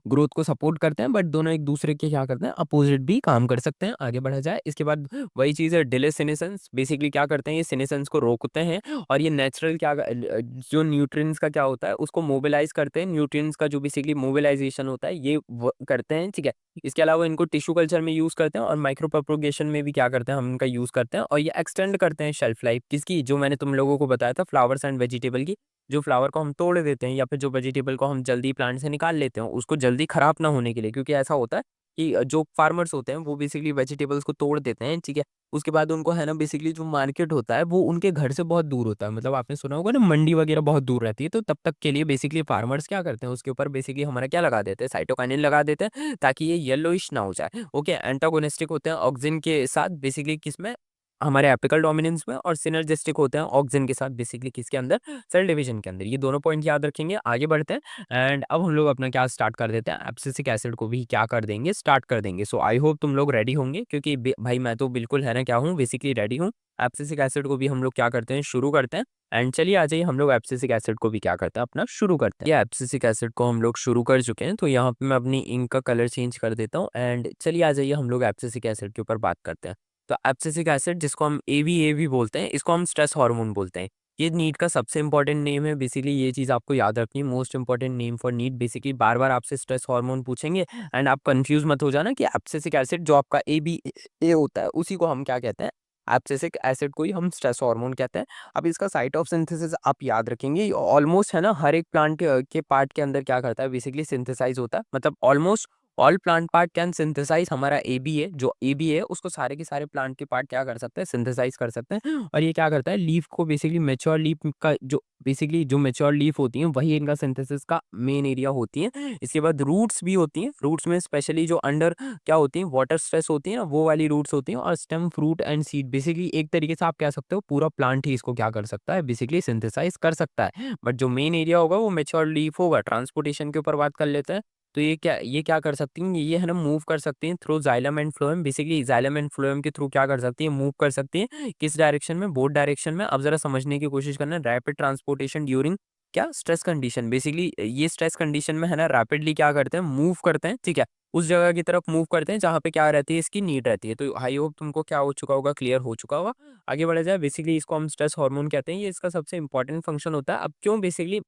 ग्रोथ को सपोर्ट करते हैं, बट दोनों एक दूसरे के क्या करते हैं, अपोजिट भी काम कर सकते हैं। आगे बढ़ा जाए, इसके बाद वही चीज है, डिले सेनेसेंस, बेसिकली क्या करते हैं, ये सेनेसेंस को रोकते हैं। और ये नेचुरल क्या जो न्यूट्रिएंट्स का क्या होता है उसको मोबिलाइज करते हैं, न्यूट्रिएंट्स का जो बेसिकली मोबिलाइजेशन होता है ये करते हैं, ठीक है। इसके अलावा इनको टिश्यू कल्चर में यूज करते हैं, और माइक्रो प्रोपोगेशन में भी क्या करते हैं, हम इनका यूज करते हैं। और ये एक्सटेंड करते हैं शेल्फ लाइफ किसकी, जो मैंने तुम लोगों को बताया था, फ्लावर्स एंड वेजिटेबल की। जो फ्लावर को हम तोड़ देते हैं, या फिर जो वेजिटेबल को हम जल्दी प्लांट से निकाल लेते हैं, उसको जल्दी खराब ना होने के लिए, क्योंकि ऐसा होता है कि जो फार्मर्स होते हैं वो बेसिकली वेजिटेबल्स को तोड़ देते हैं, ठीक है। उसके बाद उनको है ना बेसिकली जो मार्केट होता है वो उनके घर से बहुत दूर होता है, मतलब आपने सुना होगा ना, मंडी वगैरह बहुत दूर रहती है, तो तब तक के लिए बेसिकली फार्मर्स क्या करते हैं, उसके ऊपर बेसिकली हमारा क्या लगा देते हैं, साइटोकाइनिन लगा देते हैं, ताकि ये येलोइश ना हो जाए। ओके, एंटागोनिस्टिक होते हैं ऑक्सिन के साथ बेसिकली किसमें, हमारे एपिकल डोमिनेंस में, और सिनर्जिस्टिक होते हैं ऑक्सिन के साथ बेसिकली किसके अंदर, सेल डिवीजन के अंदर। ये दोनों पॉइंट याद रखेंगे, आगे बढ़ते हैं। एंड अब हम लोग अपना क्या स्टार्ट कर देते हैं, एब्सिसिक एसिड को भी क्या कर देंगे, स्टार्ट कर देंगे। सो आई होप तुम लोग रेडी होंगे, क्योंकि भाई मैं तो बिल्कुल है ना क्या हूँ, बेसिकली रेडी हूँ। एब्सिसिक एसिड को भी हम लोग क्या करते हैं, शुरू करते हैं। एंड चलिए आ जाइए, हम लोग एब्सिसिक एसिड को भी क्या करते हैं, अपना शुरू करते हैं। ये एब्सिसिक एसिड को हम लोग शुरू कर चुके हैं, तो यहाँ पे मैं अपनी इंक का कलर चेंज कर देता हूँ। एंड चलिए आ जाइए, हम लोग एब्सिसिक एसिड के ऊपर बात करते हैं। तो एब्सिसिक एसिड, जिसको हम ए भी बोलते हैं, इसको हम स्ट्रेस हार्मोन बोलते हैं। ये नीट का सबसे इंपॉर्टेंट नेम है, बेसिकली ये चीज़ आपको याद रखनी है, most important name for NEET. Basically बार बार आपसे स्ट्रेस हार्मोन पूछेंगे, एंड आप कंफ्यूज मत हो जाना कि एब्सिसिक एसिड जो आपका ए होता है उसी को हम क्या कहते हैं, एब्सिसिक एसिड को ही हम स्ट्रेस हार्मोन कहते हैं। अब इसका साइट ऑफ सिंथेसिस आप याद रखेंगे, ऑलमोस्ट है ना हर एक प्लांट के पार्ट के अंदर क्या करता है, बेसिकली सिंथेसाइज होता है, मतलब almost all plant part can synthesize. हमारा ए बी है, जो ए बी है उसको सारे के सारे प्लांट के पार्ट क्या कर सकते हैं, सिंथेसाइज कर सकते हैं। और ये क्या करता है, लीफ को बेसिकली मेच्योर लीफ का जो बेसिकली जो मेच्योर लीफ होती हैं वही इनका सिंथेसिस का मेन एरिया होती है। इसके बाद रूट्स भी होती हैं, रूट्स में स्पेशली जो अंडर क्या होती हैं, वाटर स्ट्रेस होती है, वो वाली रूट्स होती हैं। और stem, fruit and seed, basically एक तरीके से आप कह सकते हो पूरा प्लांट ही इसको क्या कर सकता है, बेसिकली सिंथेसाइज कर सकता है। बट जो मेन एरिया होगा वो मेच्योर लीफ होगा। ट्रांसपोर्टेशन के ऊपर बात कर लेते हैं। तो ये क्या कर सकती हैं, ये है ना मूव कर सकती हैं through xylem and phloem. Basically xylem and phloem के थ्रू क्या कर सकती हैं, मूव कर सकती हैं, किस डायरेक्शन में, बोथ डायरेक्शन में। अब जरा समझने की कोशिश करना, रैपिड ट्रांसपोर्टेशन ड्यूरिंग क्या, स्ट्रेस कंडीशन। बेसिकली ये स्ट्रेस कंडीशन में है ना रैपिडली क्या करते हैं, मूव करते हैं, ठीक है, उस जगह की तरफ मूव करते हैं जहाँ पे क्या रहती है, इसकी नीड रहती है। तो आई होप तुमको क्या हो चुका होगा, क्लियर हो चुका होगा। आगे बढ़ा जाए, बेसिकली इसको हम स्ट्रेस हार्मोन कहते हैं, ये इसका सबसे इंपॉर्टेंट फंक्शन होता है। अब क्यों, बेसिकली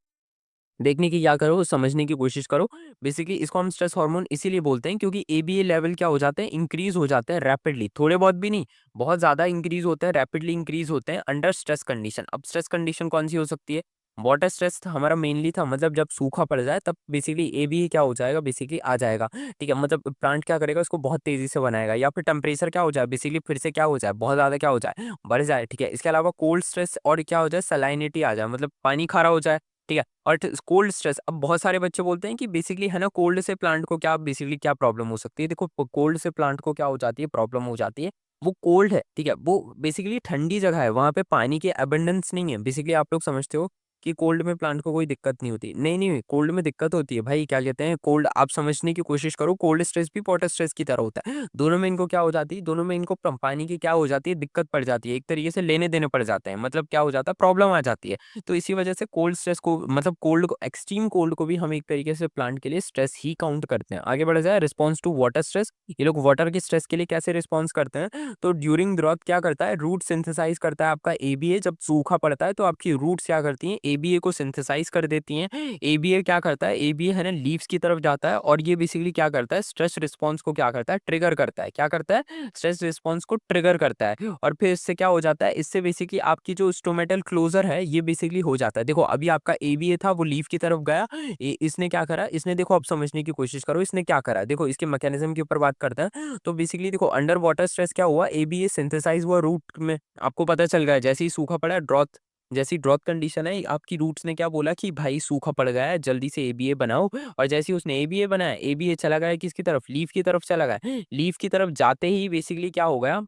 देखने की क्या करो, समझने की कोशिश करो। बेसिकली इसको हम स्ट्रेस हार्मोन इसीलिए बोलते हैं क्योंकि एबीए लेवल क्या हो जाते हैं, इंक्रीज हो जाते हैं रैपिडली, थोड़े बहुत भी नहीं, बहुत ज्यादा इंक्रीज होते हैं, रैपिडली इंक्रीज होते हैं अंडर स्ट्रेस कंडीशन। अब स्ट्रेस कंडीशन कौन सी हो सकती है, वाटर स्ट्रेस हमारा मेनली था, मतलब जब सूखा पड़ जाए तब बेसिकली एबीए क्या हो जाएगा, बेसिकली आ जाएगा, ठीक है। मतलब प्लांट क्या करेगा, उसको बहुत तेजी से बनाएगा। या फिर टेम्परेचर क्या हो जाए, बेसिकली फिर से क्या हो जाए, बहुत ज्यादा क्या हो जाए, बढ़ जाए, ठीक है। इसके अलावा कोल्ड स्ट्रेस और क्या हो जाए, सलाइनिटी आ जाए, मतलब पानी खारा हो जाए, ठीक है। और कोल्ड स्ट्रेस, अब बहुत सारे बच्चे बोलते हैं कि बेसिकली है ना कोल्ड से प्लांट को क्या बेसिकली क्या प्रॉब्लम हो सकती है। देखो कोल्ड से प्लांट को क्या हो जाती है, प्रॉब्लम हो जाती है, वो कोल्ड है, ठीक है, वो बेसिकली ठंडी जगह है, वहां पे पानी की अबंडेंस नहीं है। बेसिकली आप लोग समझते हो कि कोल्ड में प्लांट को कोई दिक्कत नहीं होती, नहीं नहीं, कोल्ड में दिक्कत होती है भाई। क्या कहते हैं कोल्ड, आप समझने की कोशिश करो, कोल्ड स्ट्रेस भी वाटर स्ट्रेस की तरह होता है। दोनों में इनको क्या हो जाती है, दोनों में इनको पानी की क्या हो जाती है, दिक्कत पड़ जाती है, एक तरीके से लेने देने पड़ जाते हैं, मतलब क्या हो जाता है, प्रॉब्लम आ जाती है। तो इसी वजह से कोल्ड स्ट्रेस को, मतलब कोल्ड को, एक्सट्रीम कोल्ड को भी हम एक तरीके से प्लांट के लिए स्ट्रेस ही काउंट करते हैं। आगे बढ़ा जाए, रिस्पॉन्स टू वाटर स्ट्रेस, ये लोग वाटर के स्ट्रेस के लिए कैसे रिस्पॉन्स करते हैं। तो ड्यूरिंग ग्रोथ क्या करता है, रूट सिंथेसाइज करता है आपका एबीए। जब सूखा पड़ता है तो आपकी रूट्स क्या करती हैं, एबीए को सिंथेसाइज कर देती हैं। एबीए क्या करता है, एबीए है ना लीव्स की तरफ जाता है और ये बेसिकली क्या करता है, स्ट्रेस रिस्पॉन्स को क्या करता है, ट्रिगर करता है। क्या करता है, स्ट्रेस रिस्पॉन्स को ट्रिगर करता है। और फिर इससे क्या हो जाता है, इससे बेसिकली आपकी जो स्टोमेटल क्लोजर है ये बेसिकली हो जाता है। देखो अभी आपका एबीए था वो लीफ की तरफ गया, इसने क्या करा, इसने देखो अब समझने की कोशिश करो इसने क्या करा। देखो इसके मैकेनिज्म के ऊपर बात करते हैं तो बेसिकली देखो अंडर वाटर स्ट्रेस क्या हुआ, एबीए सिंथेसाइज हुआ रूट में, आपको पता चल गया जैसे ही सूखा पड़ा ड्रॉथ, जैसी ड्रॉथ कंडीशन है आपकी रूट्स ने क्या बोला कि भाई सूखा पड़ गया है जल्दी से एबीए बनाओ। और जैसे ही उसने एबीए बनाया, एबीए चला गया किसकी तरफ, लीफ की तरफ चला गया। लीफ की तरफ जाते ही बेसिकली क्या हो गया,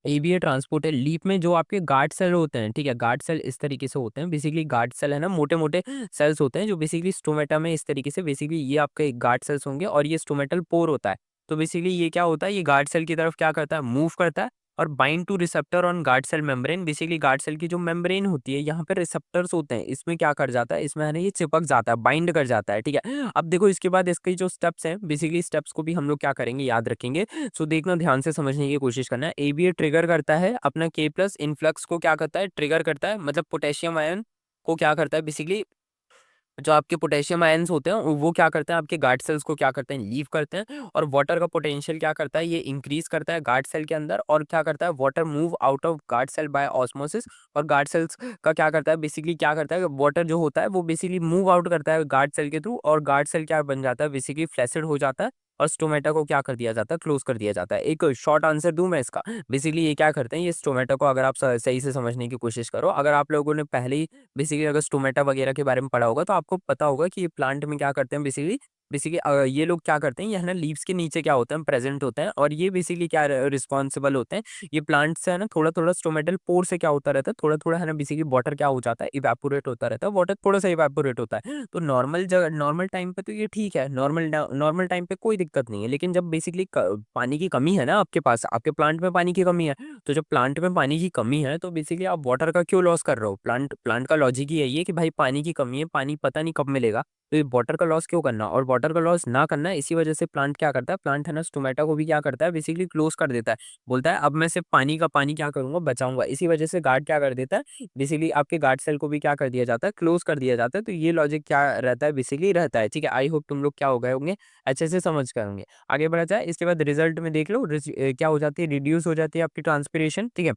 एबीए ट्रांसपोर्ट है लीफ में, जो आपके गार्ड सेल होते हैं, ठीक है, गार्ड सेल इस तरीके से होते हैं बेसिकली, गार्ड सेल है ना मोटे मोटे सेल्स होते हैं जो बेसिकली स्टोमेटा में इस तरीके से, बेसिकली ये आपके गार्ड सेल्स होंगे और ये स्टोमेटल पोर होता है। तो बेसिकली ये क्या होता है, ये गार्ड सेल की तरफ क्या करता है, मूव करता है और bind to receptor on guard cell membrane. Basically guard cell की जो मेम्ब्रेन होती है यहाँ पे रिसेप्टर्स होते हैं, इसमें क्या कर जाता है, इसमें है ना ये चिपक जाता है, बाइंड कर जाता है, ठीक है। अब देखो इसके बाद इसके जो स्टेप्स हैं, बेसिकली स्टेप्स को भी हम लोग क्या करेंगे, याद रखेंगे। सो देखना ध्यान से समझने की कोशिश करना है। एबीए ट्रिगर करता है अपना के प्लस इन्फ्लक्स को, क्या करता है, ट्रिगर करता है, मतलब पोटेशियम आयन को क्या करता है बेसिकली, जो आपके पोटेशियम आयंस होते हैं वो क्या करते हैं, आपके गार्ड सेल्स को क्या करते हैं, लीव करते हैं। और वाटर का पोटेंशियल क्या करता है, ये इंक्रीज करता है गार्ड सेल के अंदर। और क्या करता है, water move out of guard cell by osmosis. और गार्ड सेल्स का क्या करता है, बेसिकली क्या करता है, वाटर जो होता है वो बेसिकली मूव आउट करता है गार्ड सेल के थ्रू, और गार्ड सेल क्या बन जाता है, बेसिकली फ्लैसिड हो जाता है। और स्टोमेटा को क्या कर दिया जाता है, क्लोज कर दिया जाता है। एक शॉर्ट आंसर दूं मैं इसका, बेसिकली ये क्या करते हैं, ये स्टोमेटा को अगर आप सही से समझने की कोशिश करो, अगर आप लोगों ने पहले ही बेसिकली अगर स्टोमेटा वगैरह के बारे में पढ़ा होगा तो आपको पता होगा कि ये प्लांट में क्या करते हैं, बेसिकली बेसिकली ये लोग क्या करते हैं, ये है ना लीव्स के नीचे क्या होते हैं, प्रेजेंट होते हैं। और ये बेसिकली क्या रिस्पॉन्सिबल होते हैं, ये प्लांट से है ना थोड़ा थोड़ा स्टोमेटल पोर से क्या होता रहता है, थोड़ा थोड़ा है ना बेसिकली वाटर क्या हो जाता है, इवेपोरेट होता रहता है, वाटर थोड़ा सा इवेपोरेट होता है। तो नॉर्मल जगह नॉर्मल टाइम पे तो ये ठीक है, नॉर्मल नॉर्मल टाइम पे कोई दिक्कत नहीं है। लेकिन जब बेसिकली पानी की कमी है ना आपके पास, आपके प्लांट में पानी की कमी है, तो जब प्लांट में पानी की कमी है तो बेसिकली आप वाटर का क्यों लॉस कर रहे हो, प्लांट प्लांट का लॉजिक ही यही है कि भाई पानी की कमी है, पानी पता नहीं कब मिलेगा, तो ये वाटर का लॉस क्यों करना, और वाटर का लॉस ना करना है। इसी वजह से प्लांट क्या करता है, प्लांट है ना स्टोमेटा को भी क्या करता है, बेसिकली क्लोज कर देता है। बोलता है अब मैं सिर्फ पानी का पानी क्या करूंगा, बचाऊंगा। इसी वजह से गार्ड क्या कर देता है, बेसिकली आपके गार्ड सेल को भी क्या कर दिया जाता है, क्लोज कर दिया जाता है। तो ये लॉजिक क्या रहता है, बेसिकली रहता है, ठीक है। आई होप तुम लोग क्या हो गए होंगे, अच्छे से समझ कर होंगे। आगे बढ़ा जाए, इसके बाद रिजल्ट में देख लो, क्या हो जाती है, रिड्यूस हो जाती है आपकी ट्रांसपिरेशन, ठीक है।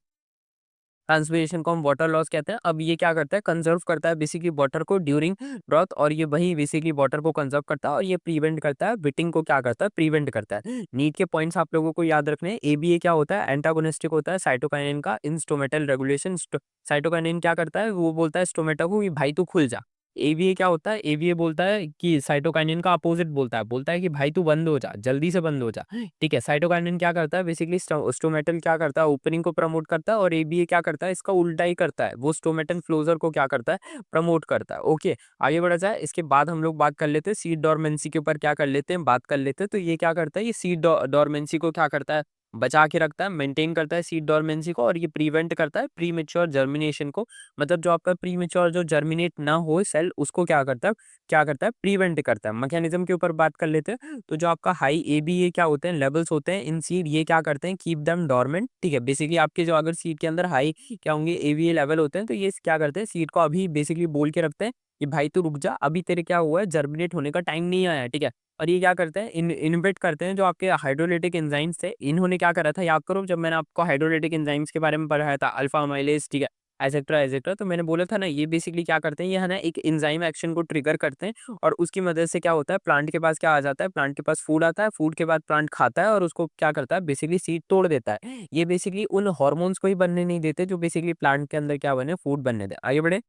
ट्रांसपिरेशन को हम वाटर लॉस कहते हैं। अब ये क्या करता है, कंजर्व करता है बेसिकली वाटर को ड्यूरिंग ड्रॉथ, और ये वही बेसिकली वाटर को कंजर्व करता है, और ये प्रिवेंट करता है विटिंग को, क्या करता है, प्रिवेंट करता है। नीट के पॉइंट्स आप लोगों को याद रखने हैं। एबीए क्या होता है, एंटागोनिस्टिक होता है साइटोकाइनिन का इन स्टोमेटल रेगुलेशन। साइटोकाइनिन क्या करता है, वो बोलता है स्टोमेटा को कि भाई तू खुल जा। एवीए क्या होता है, एवीए बोलता है कि साइटोकाइनिन का अपोजिट बोलता है कि भाई तू बंद हो जा, जल्दी से बंद हो जा, ठीक है। साइटोकाइनिन क्या करता है, बेसिकली स्टोमेटल क्या करता है, ओपनिंग को प्रमोट करता है, और एबीए क्या करता है, इसका उल्टा ही करता है, वो स्टोमेटल क्लोजर को क्या करता है, प्रमोट करता है। ओके, आगे बढ़ा जाए। इसके बाद हम लोग बात कर लेते हैं सीड डोरमेंसी के ऊपर, क्या कर लेते हैं, बात कर लेते हैं। तो ये क्या करता है, ये सीड डोरमेंसी को क्या करता है, बचा के रखता है, मेंटेन करता है सीड डोरमेंसी को, और ये प्रिवेंट करता है प्रीमेच्योर जर्मिनेशन को। मतलब जो आपका प्रीमेच्योर जो जर्मिनेट ना हो सेल, उसको क्या करता है, प्रिवेंट करता है। मैकेनिज्म के ऊपर बात कर लेते हैं। तो जो आपका हाई एबीए क्या होते हैं, लेवल्स होते हैं इन सीड, ये क्या करते हैं, कीप देम डोरमेंट, ठीक है। बेसिकली आपके जो अगर सीड के अंदर हाई क्या होंगे, एबीए लेवल होते हैं, तो ये क्या करते हैं, सीड को अभी बेसिकली बोल के रखते हैं कि भाई तू रुक जा, अभी तेरे क्या हुआ है, जर्मिनेट होने का टाइम नहीं आया है, ठीक है। और ये क्या करते हैं, इनहिबिट करते हैं जो आपके हाइड्रोलिटिक एंजाइम्स थे। इन्होंने क्या करा था, याद करो जब मैंने आपको हाइड्रोलिटिक एंजाइम्स के बारे में पढ़ाया था, अल्फा अमाइलेज, ठीक है, एसेट्रा एसेट्रा। तो मैंने बोला था ना, ये बेसिकली क्या करते हैं, ये है ना एक एंजाइम एक्शन को ट्रिगर करते हैं, और उसकी मदद से क्या होता है, प्लांट के पास क्या आ जाता है, प्लांट के पास फूड आता है, फूड के बाद प्लांट खाता है, और उसको क्या करता है, बेसिकली सीड तोड़ देता है। ये बेसिकली उन हॉर्मोन्स को ही बनने नहीं देते जो बेसिकली प्लांट के अंदर क्या बने, फूड बनने दे। आगे बढ़े।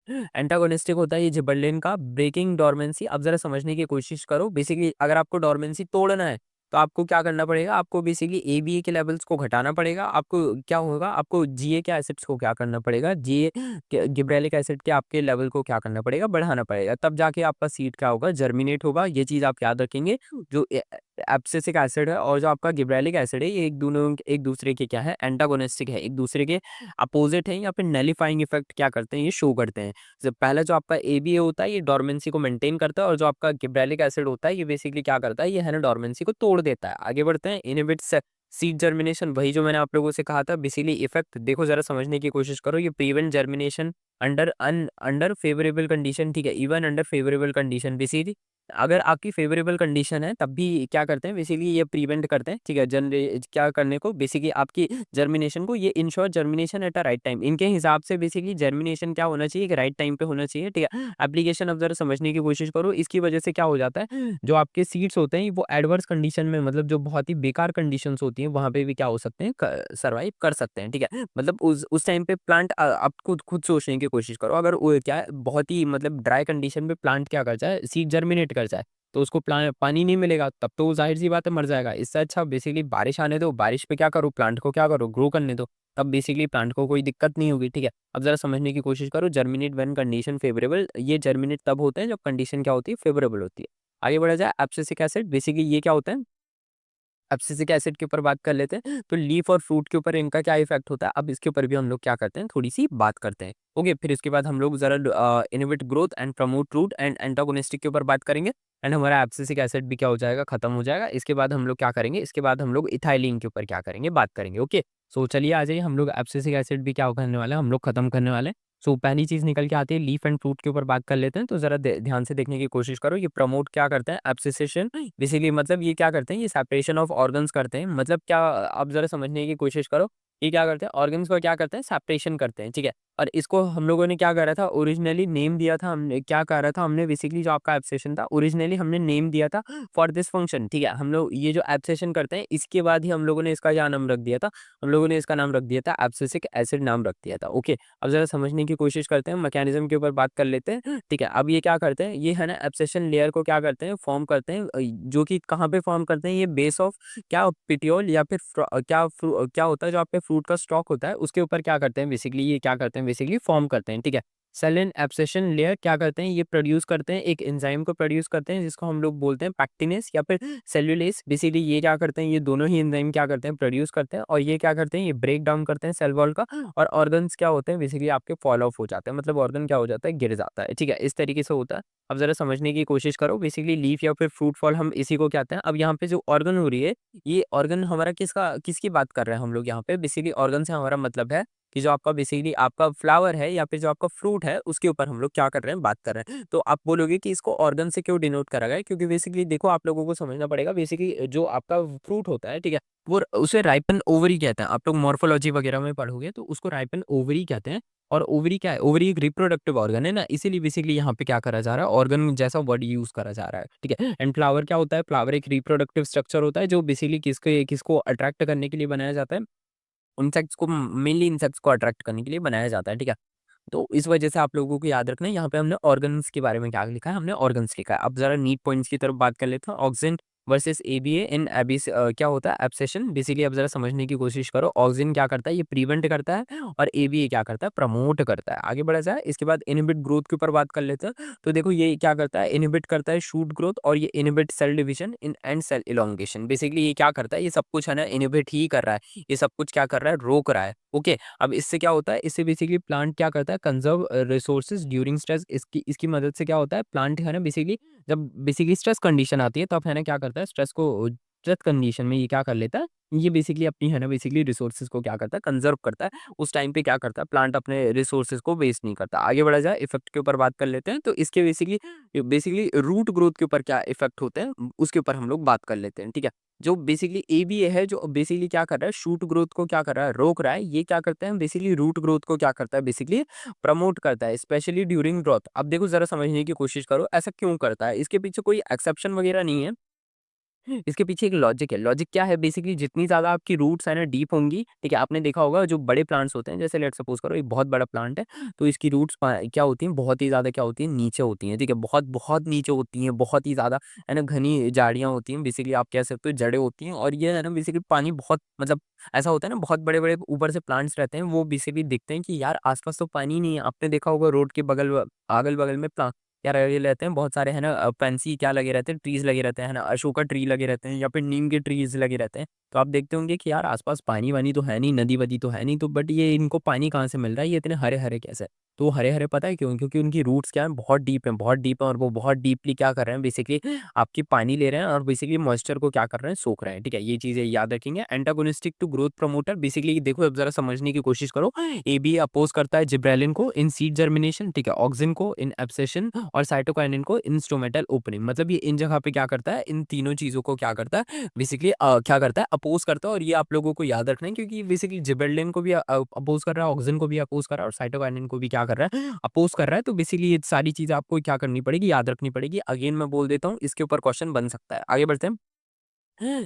एंटागोनिस्टिक होता है ये जिबर्लिन का, ब्रेकिंग डोरमेंसी। अब जरा समझने की कोशिश करो, बेसिकली अगर आपको डोरमेंसी तोड़ना है तो आपको क्या करना पड़ेगा, आपको बेसिकली एबीए के लेवल्स को घटाना पड़ेगा। आपको क्या होगा, आपको जीए के एसिड्स को क्या करना पड़ेगा, जीए गिब्रेलिक एसिड के आपके लेवल को क्या करना पड़ेगा, बढ़ाना पड़ेगा, तब जाके आपका सीड क्या होगा, जर्मिनेट होगा। ये चीज आप याद रखेंगे। जो एब्सिसिक एसिड है और जो आपका गिब्रेलिक एसिड है, ये एक दूसरे के क्या है, एंटागोनिस्टिक है, एक दूसरे के अपोजिट है, या फिर नैलिफाइंग इफेक्ट क्या करते हैं, ये शो करते हैं। जब पहला जो आपका एबीए होता है, ये डोरमेंसी को मेंटेन करता है, और जो आपका गिब्रेलिक एसिड होता है, ये बेसिकली क्या करता है, ये है ना डोरमेंसी को तोड़ देता है। आगे बढ़ते हैं। इनहिबिट्स सीड जर्मिनेशन वही जो मैंने आप लोगों से कहा था बेसिकली इफेक्ट देखो जरा समझने की कोशिश करो, ये prevent germination under favourable condition, ठीक है, even under favourable condition basically अगर आपकी फेवरेबल कंडीशन है तब भी क्या करते हैं बेसिकली ये प्रिवेंट करते हैं, ठीक है, जनरे क्या करने को बेसिकली आपकी जर्मिनेशन को, ये ensure germination at a right time. इनके हिसाब से बेसिकली जर्मिनेशन क्या होना चाहिए कि राइट टाइम पे होना चाहिए, ठीक है। एप्लीकेशन अब जरा समझने की कोशिश करो, इसकी वजह से क्या हो जाता है जो आपके सीड्स होते हैं वो एडवर्स कंडीशन में, मतलब जो बहुत ही बेकार कंडीशंस होती हैं वहां पे भी क्या हो सकते हैं, सरवाइव कर सकते हैं, ठीक है। मतलब उस टाइम पे प्लांट आप खुद खुद सोचने की कोशिश करो, अगर वो क्या है बहुत ही मतलब ड्राई कंडीशन में प्लांट क्या कर जाए, सीड जर्मिनेट कर जाए, तो उसको पानी नहीं मिलेगा तब तो जाहिर सी बात है मर जाएगा। इससे अच्छा बेसिकली बारिश आने दो, बारिश पे क्या करो, प्लांट को क्या करो, ग्रो करने दो, तब बेसिकली प्लांट को कोई दिक्कत नहीं होगी, ठीक है। अब जरा समझने की कोशिश करो, जर्मिनेट व्हेन कंडीशन फेवरेबल, ये जर्मिनेट तब होते हैं जब कंडीशन क्या होती है, फेवरेबल होती है। आगे बढ़ा जाए, एब्सिसिक एसिड बेसिकली ये क्या होता है, एब्सिसिक एसिड के ऊपर बात कर लेते हैं, तो लीफ और फ्रूट के ऊपर इनका क्या इफेक्ट होता है, अब इसके ऊपर भी हम लोग क्या करते हैं, थोड़ी सी बात करते हैं। ओके, फिर इसके बाद हम लोग जरा inhibit growth and promote root and antagonistic के ऊपर बात करेंगे, एंड हमारा एब्सिसिक एसिड भी क्या हो जाएगा, खत्म हो जाएगा। इसके बाद हम लोग क्या करेंगे, इसके बाद हम लोग इथाइलिन के ऊपर क्या करेंगे, बात करेंगे। ओके, सो चलिए आ जाइए, हम लोग एब्सिसिक एसिड भी क्या करने वाले हैं, हम लोग खत्म करने वाले हैं। सो पहली चीज निकल के आती है, लीफ एंड फ्रूट के ऊपर बात कर लेते हैं, तो जरा ध्यान से देखने की कोशिश करो, ये प्रमोट क्या करता है, एब्सिसेशन बेसिकली, मतलब ये क्या करते हैं, ये सेपरेशन ऑफ ऑर्गन्स करते हैं, मतलब क्या, आप जरा समझने की कोशिश करो, ये क्या करते हैं, ऑर्गन्स को क्या करते हैं, सेपरेशन करते हैं, ठीक है। और इसको हम लोगों ने क्या करा था, ओरिजिनली नेम दिया था, हमने क्या करा था, हमने बेसिकली जो आपका एब्सेशन था ओरिजिनली हमने नेम दिया था फॉर दिस फंक्शन, ठीक है। हम लोग ये जो एब्सेशन करते हैं इसके बाद ही हम लोगों ने इसका क्या नाम रख दिया था, हम लोगों ने इसका नाम रख दिया था एब्सिसिक एसिड नाम रख दिया था। ओके, अब जरा समझने की कोशिश करते हैं, मैकेनिज्म के ऊपर बात कर लेते हैं, ठीक है। अब ये क्या करते हैं, ये है ना एब्सेशन लेयर को क्या करते हैं, फॉर्म करते हैं, जो कि कहाँ पे फॉर्म करते हैं, ये बेस ऑफ क्या पिटियोल या फिर क्या होता है जो आपके फ्रूट का स्टॉक होता है उसके ऊपर क्या करते हैं बेसिकली, ये क्या करते हैं बेसिकली फॉर्म करते हैं, ठीक है। सेल इन एब्सेशन लेयर क्या करते हैं, ये प्रोड्यूस करते हैं एक एंजाइम को प्रोड्यूस करते हैं जिसको हम लोग बोलते हैं पैक्टिनेस या फिर सेल्यूलेस। बेसिकली ये क्या करते हैं, ये दोनों ही एंजाइम क्या करते हैं, प्रोड्यूस करते हैं, और ये क्या करते हैं, ये ब्रेक डाउन करते हैं सेल वॉल का, और ऑर्गन्स क्या होते हैं बेसिकली आपके फॉल ऑफ हो जाते हैं, मतलब ऑर्गन क्या हो जाता है, गिर जाता है, ठीक है, इस तरीके से होता है। अब जरा समझने की कोशिश करो, बेसिकली लीफ या फिर फ्रूट फॉल हम इसी को कहते हैं। अब यहाँ पे जो ऑर्गन हो रही है, ये ऑर्गन हमारा किसकी बात कर रहे हैं हम लोग यहाँ पे, बेसिकली ऑर्गन से हमारा मतलब है कि जो आपका बेसिकली आपका फ्लावर है या फिर जो आपका फ्रूट है उसके ऊपर हम लोग क्या कर रहे हैं, बात कर रहे हैं। तो आप बोलोगे कि इसको ऑर्गन से क्यों डिनोट करा गया है, क्योंकि बेसिकली देखो आप लोगों को समझना पड़ेगा, बेसिकली जो आपका फ्रूट होता है, ठीक है, वो उसे राइपन ओवरी कहते हैं। आप लोग मॉर्फोलॉजी वगैरह में पढ़ोगे तो उसको राइपन ओवरी कहते हैं। और ओवरी क्या है, ओवरी एक रिप्रोडक्टिव ऑर्गन है ना, इसीलिए बेसिकली यहाँ पे क्या करा जा रहा है, ऑर्गन जैसा वर्ड यूज करा जा रहा है, ठीक है। एंड फ्लावर क्या होता है, फ्लावर एक रिप्रोडक्टिव स्ट्रक्चर होता है जो बेसिकली किसको अट्रैक्ट करने के लिए बनाया जाता है, इंसेक्ट्स को, मेनली इंसेक्ट्स को अट्रैक्ट करने के लिए बनाया जाता है, ठीक है। तो इस वजह से आप लोगों को याद रखना है, यहाँ पे हमने ऑर्गन्स के बारे में क्या लिखा है, हमने ऑर्गन्स लिखा है। अब जरा नीट पॉइंट्स की तरफ बात कर लेते हैं, ऑक्सिन वर्सेस एबीए इन एबिस क्या होता है, एब्सेशन। बेसिकली अब जरा समझने की कोशिश करो, ऑक्सिन क्या करता है, ये प्रिवेंट करता है, और एबीए क्या करता है, प्रमोट करता है। आगे बढ़ा जाए, इसके बाद इनहिबिट ग्रोथ के ऊपर बात कर लेते हैं, तो देखो ये क्या करता है, इनहिबिट करता है शूट ग्रोथ, और ये inhibit cell division in and cell elongation. Basically ये क्या करता है, ये सब कुछ है ना इनहिबिट ही कर रहा है, ये सब कुछ क्या कर रहा है, रोक रहा है। ओके, अब इससे क्या होता है, इससे बेसिकली प्लांट क्या करता है, कंजर्व रिसोर्सेज ड्यूरिंग स्ट्रेस। इसकी मदद से क्या होता है, प्लांट है ना बेसिकली जब बेसिकली स्ट्रेस कंडीशन आती है तब है ना क्या करता है, स्ट्रेस कंडीशन में ये क्या कर लेता है, ये बेसिकली अपनी है ना बेसिकली रिसोर्सेज को क्या करता है, कंजर्व करता है। उस टाइम पे क्या करता है, प्लांट अपने रिसोर्सेज को वेस्ट नहीं करता। आगे बढ़ा जाए, इफेक्ट के ऊपर बात कर लेते हैं, तो इसके बेसिकली बेसिकली रूट ग्रोथ के ऊपर क्या इफेक्ट होते हैं उसके ऊपर हम लोग बात कर लेते हैं, ठीक है। जो बेसिकली एबीए है, जो बेसिकली क्या कर रहा है, शूट ग्रोथ को क्या कर रहा है, रोक रहा है। ये क्या करता है, बेसिकली रूट ग्रोथ को क्या करता है, बेसिकली प्रमोट करता है, स्पेशली ड्यूरिंग ग्रोथ। अब देखो जरा समझने की कोशिश करो, ऐसा क्यों करता है, इसके पीछे कोई एक्सेप्शन वगैरह नहीं है, इसके पीछे एक लॉजिक है। लॉजिक क्या है, बेसिकली जितनी ज़्यादा आपकी रूट्स है ना डीप होंगी, ठीक है, आपने देखा होगा जो बड़े प्लांट्स होते हैं, जैसे लेट्स सपोज करो एक बहुत बड़ा प्लांट है, तो इसकी रूट्स क्या होती हैं, बहुत ही ज़्यादा क्या होती हैं, नीचे होती हैं, ठीक है, बहुत बहुत नीचे होती हैं, बहुत ही ज़्यादा है ना घनी झाड़ियाँ होती हैं, बेसिकली आप कह सकते हो जड़ें होती हैं, और ये है ना बेसिकली पानी बहुत मतलब ऐसा होता है ना, बहुत बड़े बड़े ऊपर से प्लांट्स रहते हैं, वो बेसिकली दिखते हैं कि यार आसपास तो पानी नहीं है। आपने देखा होगा रोड के अगल बगल में क्या लगे रहते हैं, बहुत सारे है ना फैंसी क्या लगे रहते हैं, ट्रीज लगे रहते हैं, है ना, अशोका ट्री लगे रहते हैं या फिर नीम के ट्रीज लगे रहते हैं। तो आप देखते होंगे कि यार आसपास पानी वानी तो है नहीं, नदी वदी तो है नहीं, तो बट ये इनको पानी कहाँ से मिल रहा है, ये इतने हरे हरे कैसे? तो हरे हरे पता है क्यों? क्योंकि उनकी रूट्स क्या है, बहुत डीप है, बहुत डीप है, और वो बहुत डीपली क्या कर रहे हैं बेसिकली, आपकी पानी ले रहे हैं और बेसिकली मॉइस्चर को क्या कर रहे हैं, सोख रहे हैं। ठीक है, ये चीजें याद रखेंगे। Antagonistic to growth promoter, basically देखो अब जरा समझने की कोशिश करो। ए बी अपोज करता है जिब्रेलिन को इन सीड जर्मिनेशन, ठीक है, ऑक्सिन को इन एब्सेशन, और साइटोकाइनिन को इन स्टोमेटल ओपनिंग। मतलब ये इन जगह पे क्या करता है, इन तीनों चीजों को क्या करता है बेसिकली, क्या करता है, अपोज करता है। और ये आप लोगों को याद रखना है क्योंकि बेसिकली जिबेरलिन को भी अपोज कर रहा है, ऑक्सिन को भी अपोज कर रहा है, और साइटोकाइनिन को भी क्या कर रहा है, अपोज कर रहा है। तो बेसिकली ये सारी चीजें आपको क्या करनी पड़ेगी, याद रखनी पड़ेगी। अगेन मैं बोल देता हूँ, इसके ऊपर क्वेश्चन बन सकता है। आगे बढ़ते हैं।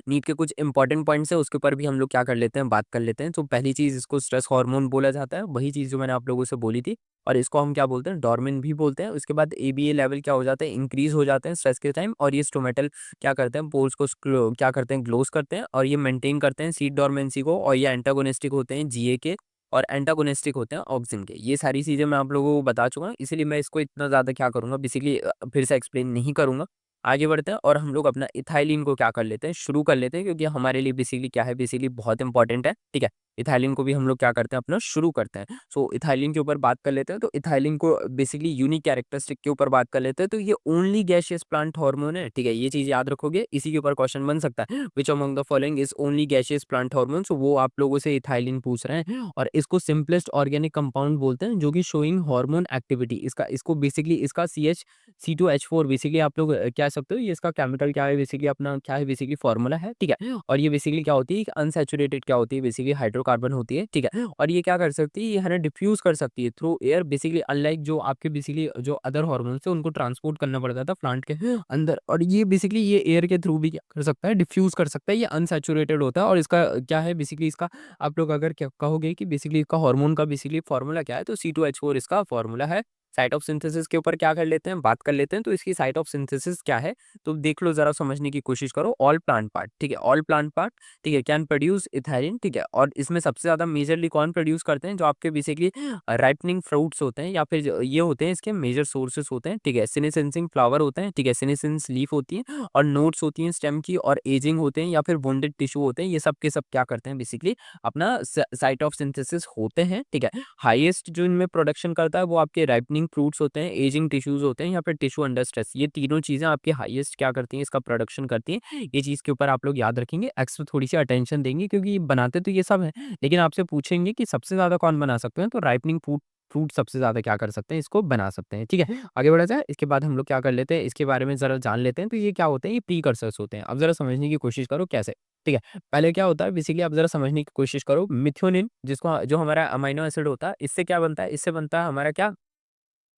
नीट के कुछ इंपॉर्टेंट पॉइंट्स है, उसके ऊपर भी हम लोग क्या कर लेते हैं, बात कर लेते हैं। तो पहली चीज, इसको स्ट्रेस हार्मोन बोला जाता है, वही चीज जो मैंने आप लोगों से बोली थी। और इसको हम क्या बोलते हैं, डोर्मिन भी बोलते हैं। उसके बाद एबीए लेवल क्या हो जाते हैं, इंक्रीज हो जाते हैं स्ट्रेस के टाइम, और ये स्टोमेटल क्या करते हैं, पोर्स को क्या करते हैं, ग्लोज करते हैं, और ये मेंटेन करते हैं सीड डोरमेंसी को। और ये एंटागोनिस्टिक होते हैं जीए के, और एंटागोनिस्टिक होते हैं ऑक्सिन के। ये सारी चीजें मैं आप लोगों को बता चुका हूँ, इसीलिए मैं इसको इतना ज्यादा क्या करूंगा बेसिकली, फिर से एक्सप्लेन नहीं करूंगा। आगे बढ़ते हैं और हम लोग अपना इथाइलिन को क्या कर लेते हैं, शुरू कर लेते हैं, क्योंकि हमारे लिए बेसिकली क्या है, बेसिकली बहुत इंपॉर्टेंट है। ठीक है, इथाइलिन को भी हम लोग क्या करते हैं, अपना शुरू करते हैं। सो इथाइलिन के ऊपर बात कर लेते हैं। तो इथाइलिन को बेसिकली यूनिक कैरेक्टरिस्टिक के ऊपर बात कर लेते हैं। तो ये ओनली गैसियस प्लांट हार्मोन है। ठीक है, ये चीज याद रखोगे, इसी के ऊपर क्वेश्चन बन सकता है, which among the following is only gaseous plant hormone. So वो आप लोगों से इथाइलिन पूछ रहे हैं, और इसको सिंपलेस्ट ऑर्गेनिक कंपाउंड बोलते हैं, जो कि शोइंग हार्मोन एक्टिविटी। इसका इसको बेसिकली इसका C2H4 बेसिकली आप लोग कह सकते हो, ये इसका केमिकल क्या है बेसिकली, अपना क्या है बेसिकली फॉर्मूला है। ठीक है, और ये बेसिकली क्या होती है, अनसैचुरेटेड क्या होती है बेसिकली, हाइड्रोकार्बन होती है। ठीक है, और ये क्या कर सकती है, ये है ना डिफ्यूज कर सकती है थ्रू एयर बेसिकली, अनलाइक जो आपके बेसिकली जो अदर हार्मोन से उनको ट्रांसपोर्ट करना पड़ता था प्लांट के अंदर। और ये बेसिकली ये एयर के थ्रू भी क्या कर सकता है, डिफ्यूज कर सकता है। ये अनसैचुरेटेड होता है, और इसका क्या है बेसिकली, इसका आप लोग अगर क्या कहोगे कि बेसिकली इसका हार्मोन का बेसिकली फॉर्मूला क्या है, तो C2H4 इसका फॉर्मूला है। साइट ऑफ सिंथेसिस के ऊपर क्या कर लेते हैं, बात कर लेते हैं। तो इसकी साइट ऑफ सिंथेसिस क्या है, तो देख लो जरा, समझने की कोशिश करो। ऑल प्लांट पार्ट, ठीक है, ऑल प्लांट पार्ट, ठीक है, कैन प्रोड्यूस इथाइलिन। ठीक है, और इसमें सबसे ज्यादा मेजरली कौन प्रोड्यूस करते हैं, जो आपके बेसिकली राइपनिंग फ्रूट्स होते हैं, या फिर ये होते हैं इसके मेजर सोर्सेस होते हैं। ठीक है, सिनेसेंसिंग फ्लावर होते हैं, ठीक है, सिनेसेंस लीफ होती है, और नोट्स होती हैं स्टेम की, और एजिंग होते हैं, या फिर वुंडेड टिश्यू होते हैं। ये सब के सब क्या करते हैं बेसिकली, अपना साइट ऑफ सिंथेसिस होते हैं। ठीक है, हाईएस्ट जो इनमें प्रोडक्शन करता है वो आपके राइपनिंग फ्रूट्स होते हैं, एजिंग टिश्यूज होते हैं, या फिर टिश्यू अंडर स्ट्रेस। ये तीनों चीजें आपके हाईएस्ट क्या करती हैं, इसका प्रोडक्शन करती हैं। ये चीज के ऊपर आप लोग याद रखेंगे, एक्स्ट्रा थोड़ी सी अटेंशन देंगे, क्योंकि ये बनाते तो ये सब है, लेकिन आपसे पूछेंगे कि सबसे ज्यादा कौन बना सकते हैं, तो राइपनिंग फ्रूट फ्रूट सबसे ज्यादा क्या कर सकते हैं, इसको बना सकते हैं। ठीक है, आगे बढ़ा जाए। इसके बाद हम लोग क्या कर लेते हैं, इसके बारे में जरा जान लेते हैं। तो ये क्या होते हैं, ये प्रीकर्सर्स होते हैं। अब जरा समझने की कोशिश करो कैसे। ठीक है, पहले क्या होता है बेसिकली, आप जरा समझने की कोशिश करो। मिथ्योनिन, जिसको जो हमारा अमीनो एसिड होता है, इससे क्या बनता है, इससे बनता है हमारा क्या,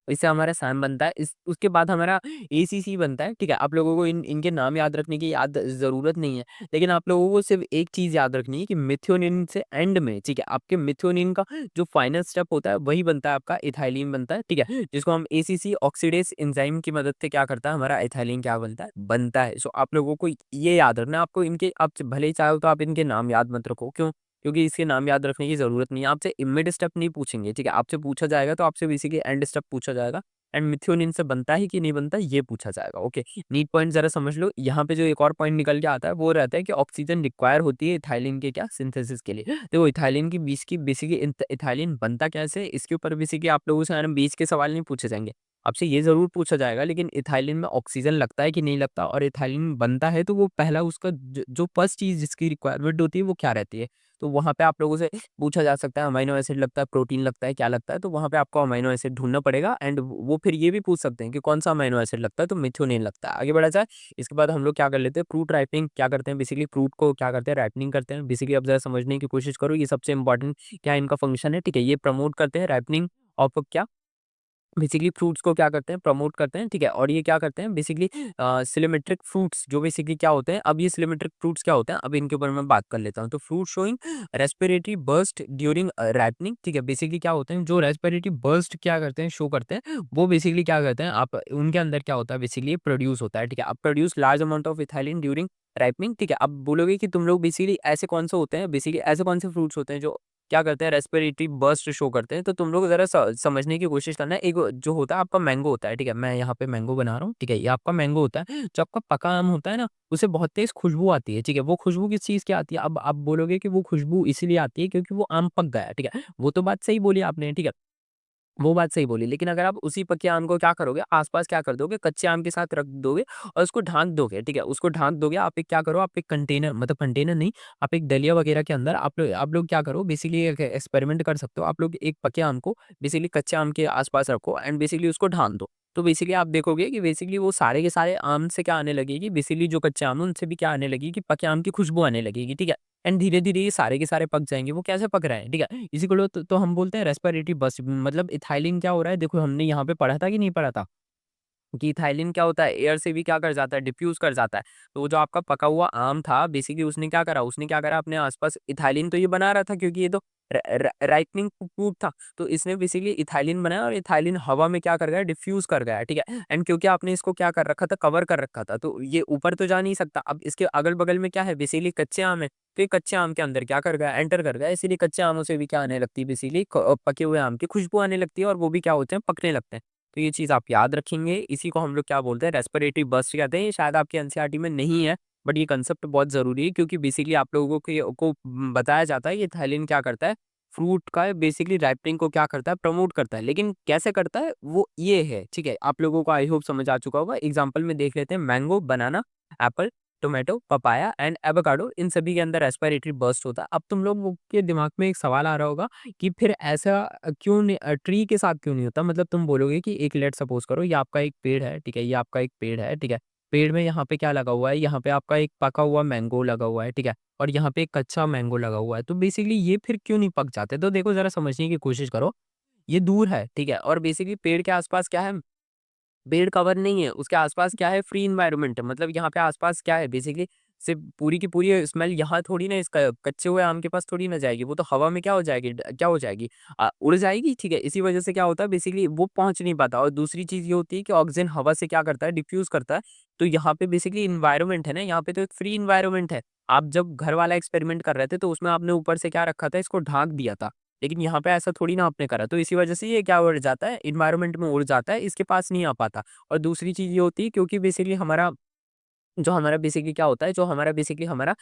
इससे हमारा SAM बनता है। इस उसके बाद हमारा ACC बनता है। ठीक है, आप लोगों को इनके नाम याद रखने की ज़रूरत नहीं है, लेकिन आप लोगों को सिर्फ़ एक चीज़ याद रखनी है कि मिथ्योनिन से एंड में, ठीक है, आपके मिथ्योनिन का जो फाइनल स्टेप होता है, वही बनता है आपका इथाइलिन बनता है। ठीक है, जिसको हम ACC ऑक्सीडेज एंजाइम की मदद से क्या करता है, हमारा इथाइलिन क्या बनता है, बनता है। सो आप लोगों को ये याद रखना है। आपको इनके, आप भले ही चाहो तो आप इनके नाम याद मत रखो, क्यों? क्योंकि इसके नाम याद रखने की ज़रूरत नहीं है। आपसे मिड स्टेप नहीं पूछेंगे, ठीक है? आपसे पूछा जाएगा तो आपसे बेसिकली एंड स्टेप पूछा जाएगा, एंड मिथ्योनिन से बनता है कि नहीं बनता, ये पूछा जाएगा। ओके, नीट पॉइंट ज़रा समझ लो। यहाँ पे जो एक और पॉइंट निकल के आता है, वो रहता है कि ऑक्सीजन रिक्वायर होती है इथाइलिन के क्या, सिंथेसिस के लिए। तो इथाइलिन की बीच की बेसिकली इथाइलिन बनता कैसे, इसके ऊपर बेसिकली आप लोगों से है ना बीच के सवाल नहीं पूछे जाएंगे। आपसे ये ज़रूर पूछा जाएगा, लेकिन इथाइलिन में ऑक्सीजन लगता है कि नहीं लगता, और इथाइलिन बनता है तो वो पहला उसका जो फर्स्ट चीज़ जिसकी रिक्वायरमेंट होती है, वो क्या रहती है। तो वहाँ पे आप लोगों से पूछा जा सकता है, अमीनो एसिड लगता है, प्रोटीन लगता है, क्या लगता है, तो वहाँ पे आपको अमीनो एसिड ढूँढना पड़ेगा। एंड वो फिर ये भी पूछ सकते हैं कि कौन-सा अमीनो एसिड लगता है, तो मेथिओनिन लगता है। आगे बढ़ा जाए, इसके बाद हम लोग क्या कर लेते हैं, फ्रूट राइपिंग क्या करते हैं, बेसिकली फ्रूट को क्या करते हैं, राइपनिंग करते हैं। बेसिकली अब ज़रा समझने की कोशिश करो, ये सबसे इंपॉर्टेंट क्या इनका फंक्शन है, ठीक है? ये प्रमोट करते हैं राइपनिंग ऑफ क्या, बेसिकली फ्रूट्स को क्या करते हैं, प्रमोट करते हैं। ठीक है, और ये क्या करते हैं बेसिकली, सिलेमेट्रिक फ्रूट्स जो बेसिकली क्या होते हैं, अब ये सिलेमेट्रिक फ्रूट्स क्या होते हैं, अब इनके ऊपर मैं बात कर लेता हूँ। तो fruit showing respiratory burst during ripening. ठीक है, बेसिकली क्या होते हैं, जो रेस्पिरेटरी बर्स्ट क्या करते हैं, शो करते हैं, वो बेसिकली क्या करते हैं, आप उनके अंदर क्या होता है बेसिकली प्रोड्यूस होता है। ठीक है, अब produce large amount of ethylene during ripening. ठीक है, अब बोलोगे कि तुम लोग बेसिकली ऐसे कौन से होते हैं, बेसिकली ऐसे कौन से फ्रूट्स होते हैं जो क्या करते हैं, रेस्पिरेटरी बर्स्ट शो करते हैं। तो तुम लोग ज़रा समझने की कोशिश करना। एक जो होता है आपका मैंगो होता है, ठीक है? मैं यहाँ पे मैंगो बना रहा हूँ, ठीक है? ये आपका मैंगो होता है। जो आपका पका आम होता है ना, उसे बहुत तेज़ खुशबू आती है, ठीक है? वो खुशबू किस चीज़ की आती है? अब आप बोलोगे कि वो खुशबू इसीलिए आती है क्योंकि वो आम पक गया है, ठीक है? वो तो बात सही बोली आपने, ठीक है? वो बात सही बोली, लेकिन अगर आप उसी पके आम को क्या करोगे, आस-पास क्या कर दोगे, कच्चे आम के साथ रख दोगे और उसको ढाँक दोगे, ठीक है? उसको ढाँक दोगे, आप एक क्या करो, आप एक कंटेनर, मतलब कंटेनर नहीं, आप एक दलिया वगैरह के अंदर आप लोग क्या करो, बेसिकली एक एक्सपेरिमेंट कर सकते हो। आप लोग एक पके आम को बेसिकली कच्चे आम के आस-पास रखो एंड बेसिकली उसको ढाँक दो। तो बेसिकली आप देखोगे कि बेसिकली वो सारे के सारे आम से क्या आने लगेगी, बेसिकली जो कच्चे आम हैं, उनसे भी क्या आने लगेगी कि पके आम की खुशबू आने लगेगी, ठीक है? एंड धीरे-धीरे ये सारे के सारे पक जाएँगे। वो कैसे पक रहे हैं, ठीक है? इसी को लो तो हम बोलते हैं रेस्पिरेटरी बस्ट, मतलब इथाइलिन क्या हो रहा है, देखो हमने यहाँ पे पढ़ा था कि नहीं पढ़ा था? कि इथाइलिन क्या होता है, एयर से भी क्या कर जाता है, डिफ्यूज़ कर जाता है। तो वो जो आपका पका हुआ आम था, बेसिकली उसने क्या करा अपने आस-पास, इथाइलिन तो ये बना रहा था क्योंकि ये तो र र राइपनिंग फ्रूट था। तो इसने बेसिकली इथाइलिन बनाया और इथाइलिन हवा में क्या कर गया, डिफ्यूज़ कर गया, ठीक है? एंड क्योंकि आपने इसको क्या कर रखा था, कवर कर रखा था, तो ये ऊपर तो जा नहीं सकता। अब इसके अगल-बगल में क्या है, बेसिकली कच्चे आम है। तो ये कच्चे आम के अंदर क्या कर गया, एंटर कर गया। इसीलिए कच्चे आमों से भी क्या आने लगती है, बेसिकली पके हुए आम की खुशबू आने लगती है और वो भी क्या होते हैं, पकने लगते हैं। तो ये चीज़ आप याद रखेंगे। इसी को हम लोग क्या बोलते हैं, रेस्पिरेटरी बर्स्ट कहते हैं। ये शायद आपके एनसीईआरटी में नहीं है, बट ये कांसेप्ट बहुत ज़रूरी है क्योंकि बेसिकली आप लोगों को बताया जाता है ये थाइलिन क्या करता है, फ्रूट का बेसिकली राइपनिंग को क्या करता है, प्रमोट करता है। लेकिन कैसे करता है वो ये है, ठीक है? आप लोगों को आई होप समझ आ चुका होगा। एग्ज़ाम्पल में देख लेते हैं, mango, banana, apple, tomato, papaya and avocado, इन सभी के अंदर रेस्पिरेटरी बर्स्ट होता है। अब तुम लोगों के दिमाग में एक सवाल आ रहा होगा कि फिर ऐसा क्यों नहीं, ट्री के साथ क्यों नहीं होता? मतलब तुम बोलोगे कि एक लेट्स सपोज़ करो, ये आपका एक पेड़ है, ठीक है? ये आपका एक पेड़ है, ठीक है? पेड़ में यहाँ पे क्या लगा हुआ है? यहाँ पे आपका एक पका हुआ मैंगो लगा हुआ है, ठीक है? और यहाँ पे एक कच्चा मैंगो लगा हुआ है। तो बेसिकली ये फिर क्यों नहीं पक जाते? तो देखो ज़रा समझने की कोशिश करो। ये दूर है, ठीक है? और बेसिकली पेड़ के आस-पास क्या है, पेड़ कवर नहीं है, उसके आस-पास क्या है, फ्री एनवायरनमेंट है। मतलब यहाँ पे आस-पास क्या है, बेसिकली सिर्फ़ पूरी की पूरी स्मेल यहाँ थोड़ी ना, इस क कच्चे हुए आम के पास थोड़ी ना जाएगी, वो तो हवा में क्या हो जाएगी, क्या हो जाएगी, उड़ जाएगी, ठीक है? इसी वजह से क्या होता है, बेसिकली वो पहुँच नहीं पाता। और दूसरी चीज़ ये होती है कि ऑक्सीजन हवा से क्या करता है, डिफ्यूज़ करता है। तो यहाँ पे बेसिकली एनवायरनमेंट है ना, यहाँ पे तो एक फ्री एनवायरनमेंट है। आप जब घर वाला एक्सपेरिमेंट कर रहे थे, तो उसमें आपने ऊपर से क्या रखा था, इसको ढाँक दिया था। लेकिन यहाँ पे ऐसा थोड़ी ना आपने करा, तो इसी वजह से ये क्या उड़ जाता है, एनवायरनमेंट में उड़ जाता है, इसके पास नहीं आ पाता। और दूसरी चीज़ ये होती है क्योंकि बेसिकली हमारा बेसिकली क्या होता है, जो हमारा बेसिकली हमारा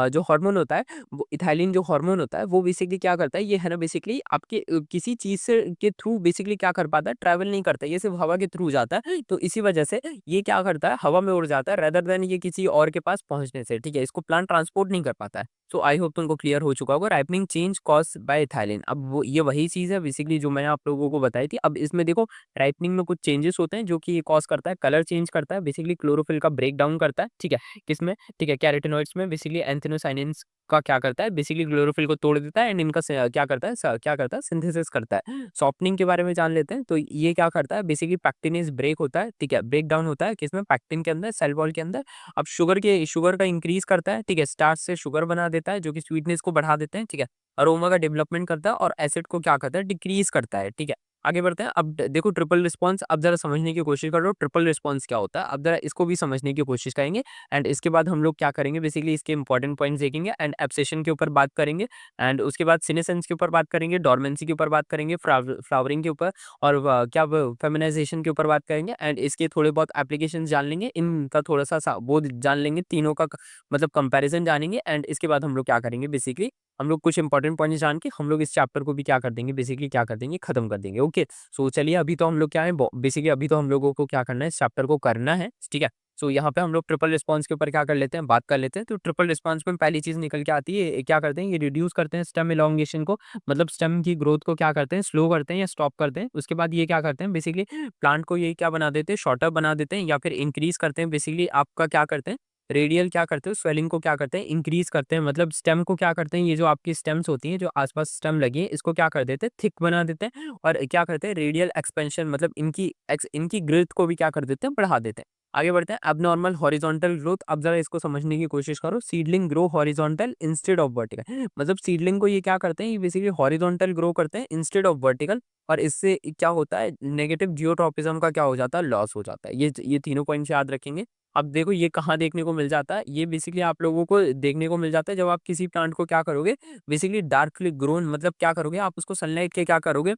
जो हार्मोन होता है, वो इथाइलिन जो हार्मोन होता है, वो बेसिकली क्या करता है, ये है ना बेसिकली आपके किसी चीज़ से के थ्रू बेसिकली क्या कर पाता है, ट्रैवल नहीं करता है, ये सिर्फ़ हवा के थ्रू जाता है। तो इसी वजह से ये क्या करता है, हवा में उड़ जाता है रेदर देन ये किसी और के पास पहुँचने से, ठीक है? इसको प्लांट ट्रांसपोर्ट नहीं कर पाता है। सो आई होप तुमको क्लियर हो चुका होगा, ripening change caused by ethylene. अब वो ये वही चीज़ है बेसिकली जो मैंने आप लोगों को बताई थी। अब इसमें देखो, राइपनिंग में कुछ चेंजेस होते हैं जो कि ये कॉज़ करता है, कलर चेंज करता है, बेसिकली क्लोरोफिल का ब्रेक डाउन करता है, ठीक है? किसमें? ठीक है, कैरोटीनॉइड्स में बेसिकली एंथोसायनिन्स का क्या करता है, बेसिकली क्लोरोफिल को तोड़ देता है एंड इनका क्या करता है, सिंथेसिस करता है। सॉफ्टनिंग के बारे में जान लेते हैं, तो ये क्या करता है, बेसिकली पैक्टिनेज ब्रेक होता है, ठीक है? ब्रेक डाउन होता है किसमें? पैक्टिन के अंदर, सेल वॉल के अंदर। अब शुगर का इंक्रीज़ करता है, ठीक है? स्टार्च से शुगर बना देता है जो कि स्वीटनेस को बढ़ा देते हैं, ठीक है? अरोमा का डेवलपमेंट करता है और एसिड को क्या करता है, डिक्रीज़ करता है, ठीक है? आगे बढ़ते हैं। अब देखो ट्रिपल रिस्पॉन्स, अब ज़रा समझने की कोशिश करो ट्रिपल रिस्पॉन्स क्या होता है? अब ज़रा इसको भी समझने की कोशिश करेंगे एंड इसके बाद हम लोग क्या करेंगे, बेसिकली इसके इंपॉर्टेंट पॉइंट्स देखेंगे एंड एब्सेशन के ऊपर बात करेंगे एंड उसके बाद सीनेसेंस के ऊपर बात करेंगे, डोरमेंसी के ऊपर बात करेंगे, फ्लावरिंग के ऊपर और फेमिनाइजेशन के ऊपर बात करेंगे एंड इसके थोड़े बहुत एप्लीकेशंस जान लेंगे, इनका थोड़ा-सा वो जान लेंगे, तीनों का मतलब कंपैरिज़न जानेंगे एंड इसके बाद हम लोग क्या करेंगे, बेसिकली हम लोग कुछ इंपॉर्टेंट पॉइंट्स जान के हम लोग इस चैप्टर को भी क्या कर देंगे, बेसिकली क्या कर देंगे, खत्म कर देंगे। ओके, सो चलिए अभी तो हम लोग क्या है, बेसिकली अभी तो हम लोगों को क्या करना है, इस चैप्टर को करना है, ठीक है? सो यहाँ पे हम लोग ट्रिपल रिस्पॉन्स के ऊपर क्या कर लेते हैं, बात कर लेते हैं। तो ट्रिपल रिस्पॉन्स में पहली चीज़ निकल के आती है, ये क्या करते हैं, ये रिड्यूस करते हैं स्टेम एलोंगेशन को, मतलब स्टेम की ग्रोथ को क्या करते हैं, स्लो करते हैं या स्टॉप करते हैं। उसके बाद ये क्या करते हैं, बेसिकली प्लांट को ये क्या बना देते हैं, शॉर्टर बना देते हैं या फिर इंक्रीज़ करते हैं। बेसिकली आपका क्या करते हैं, रेडियल क्या करते हैं, स्वेलिंग को क्या करते हैं, इंक्रीज़ करते हैं। मतलब स्टेम को क्या करते हैं, ये जो आपकी स्टेम्स होती हैं, जो आस-पास स्टेम लगी है, इसको क्या कर देते हैं, थिक बना देते हैं और क्या करते हैं, रेडियल एक्सपेंशन, मतलब इनकी ग्रोथ को भी क्या कर देते हैं, बढ़ा देते हैं। आगे बढ़ते हैं, एब्नॉर्मल हॉरिजॉन्टल ग्रोथ। अब ज़रा इसको समझने की कोशिश करो। Seedling grow horizontal instead of vertical. मतलब सीडलिंग को ये क्या करते हैं, ये बेसिकली हॉरिजॉन्टल ग्रो करते हैं इंस्टेड ऑफ वर्टिकल और इससे क्या होता है, नेगेटिव जियोट्रॉपिज्म का क्या हो जाता है, लॉस हो जाता है। ये तीनों पॉइंट्स याद रखेंगे। अब देखो ये कहाँ देखने को मिल जाता है, ये बेसिकली आप लोगों को देखने को मिल जाता है जब आप किसी प्लांट को क्या करोगे, बेसिकली डार्कली ग्रोन मतलब क्या करोगे आप उसको सनलाइट के क्या करोगे,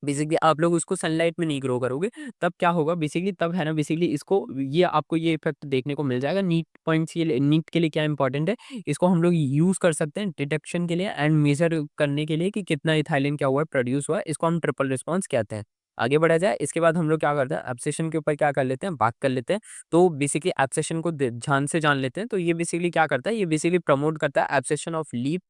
बेसिकली आप लोग उसको सनलाइट में नहीं ग्रो करोगे, तब क्या होगा बेसिकली, तब है ना बेसिकली इसको ये आपको ये इफेक्ट देखने को मिल जाएगा। नीट पॉइंट्स के लिए, नीट के लिए क्या इंपॉर्टेंट है, इसको हम लोग यूज़ कर सकते हैं डिटेक्शन के लिए एंड मेजर करने के लिए कि कितना इथाइलिन क्या हुआ है, प्रोड्यूस हुआ है, इसको हम ट्रिपल रिस्पॉन्स कहते हैं। आगे बढ़ा जाए, इसके बाद हम लोग क्या करते हैं, एब्सेशन के ऊपर क्या कर लेते हैं, बात कर लेते हैं। तो बेसिकली एब्सेशन को ध्यान से जान लेते हैं। तो ये बेसिकली क्या करता है, ये बेसिकली प्रमोट करता है abscission of leaf,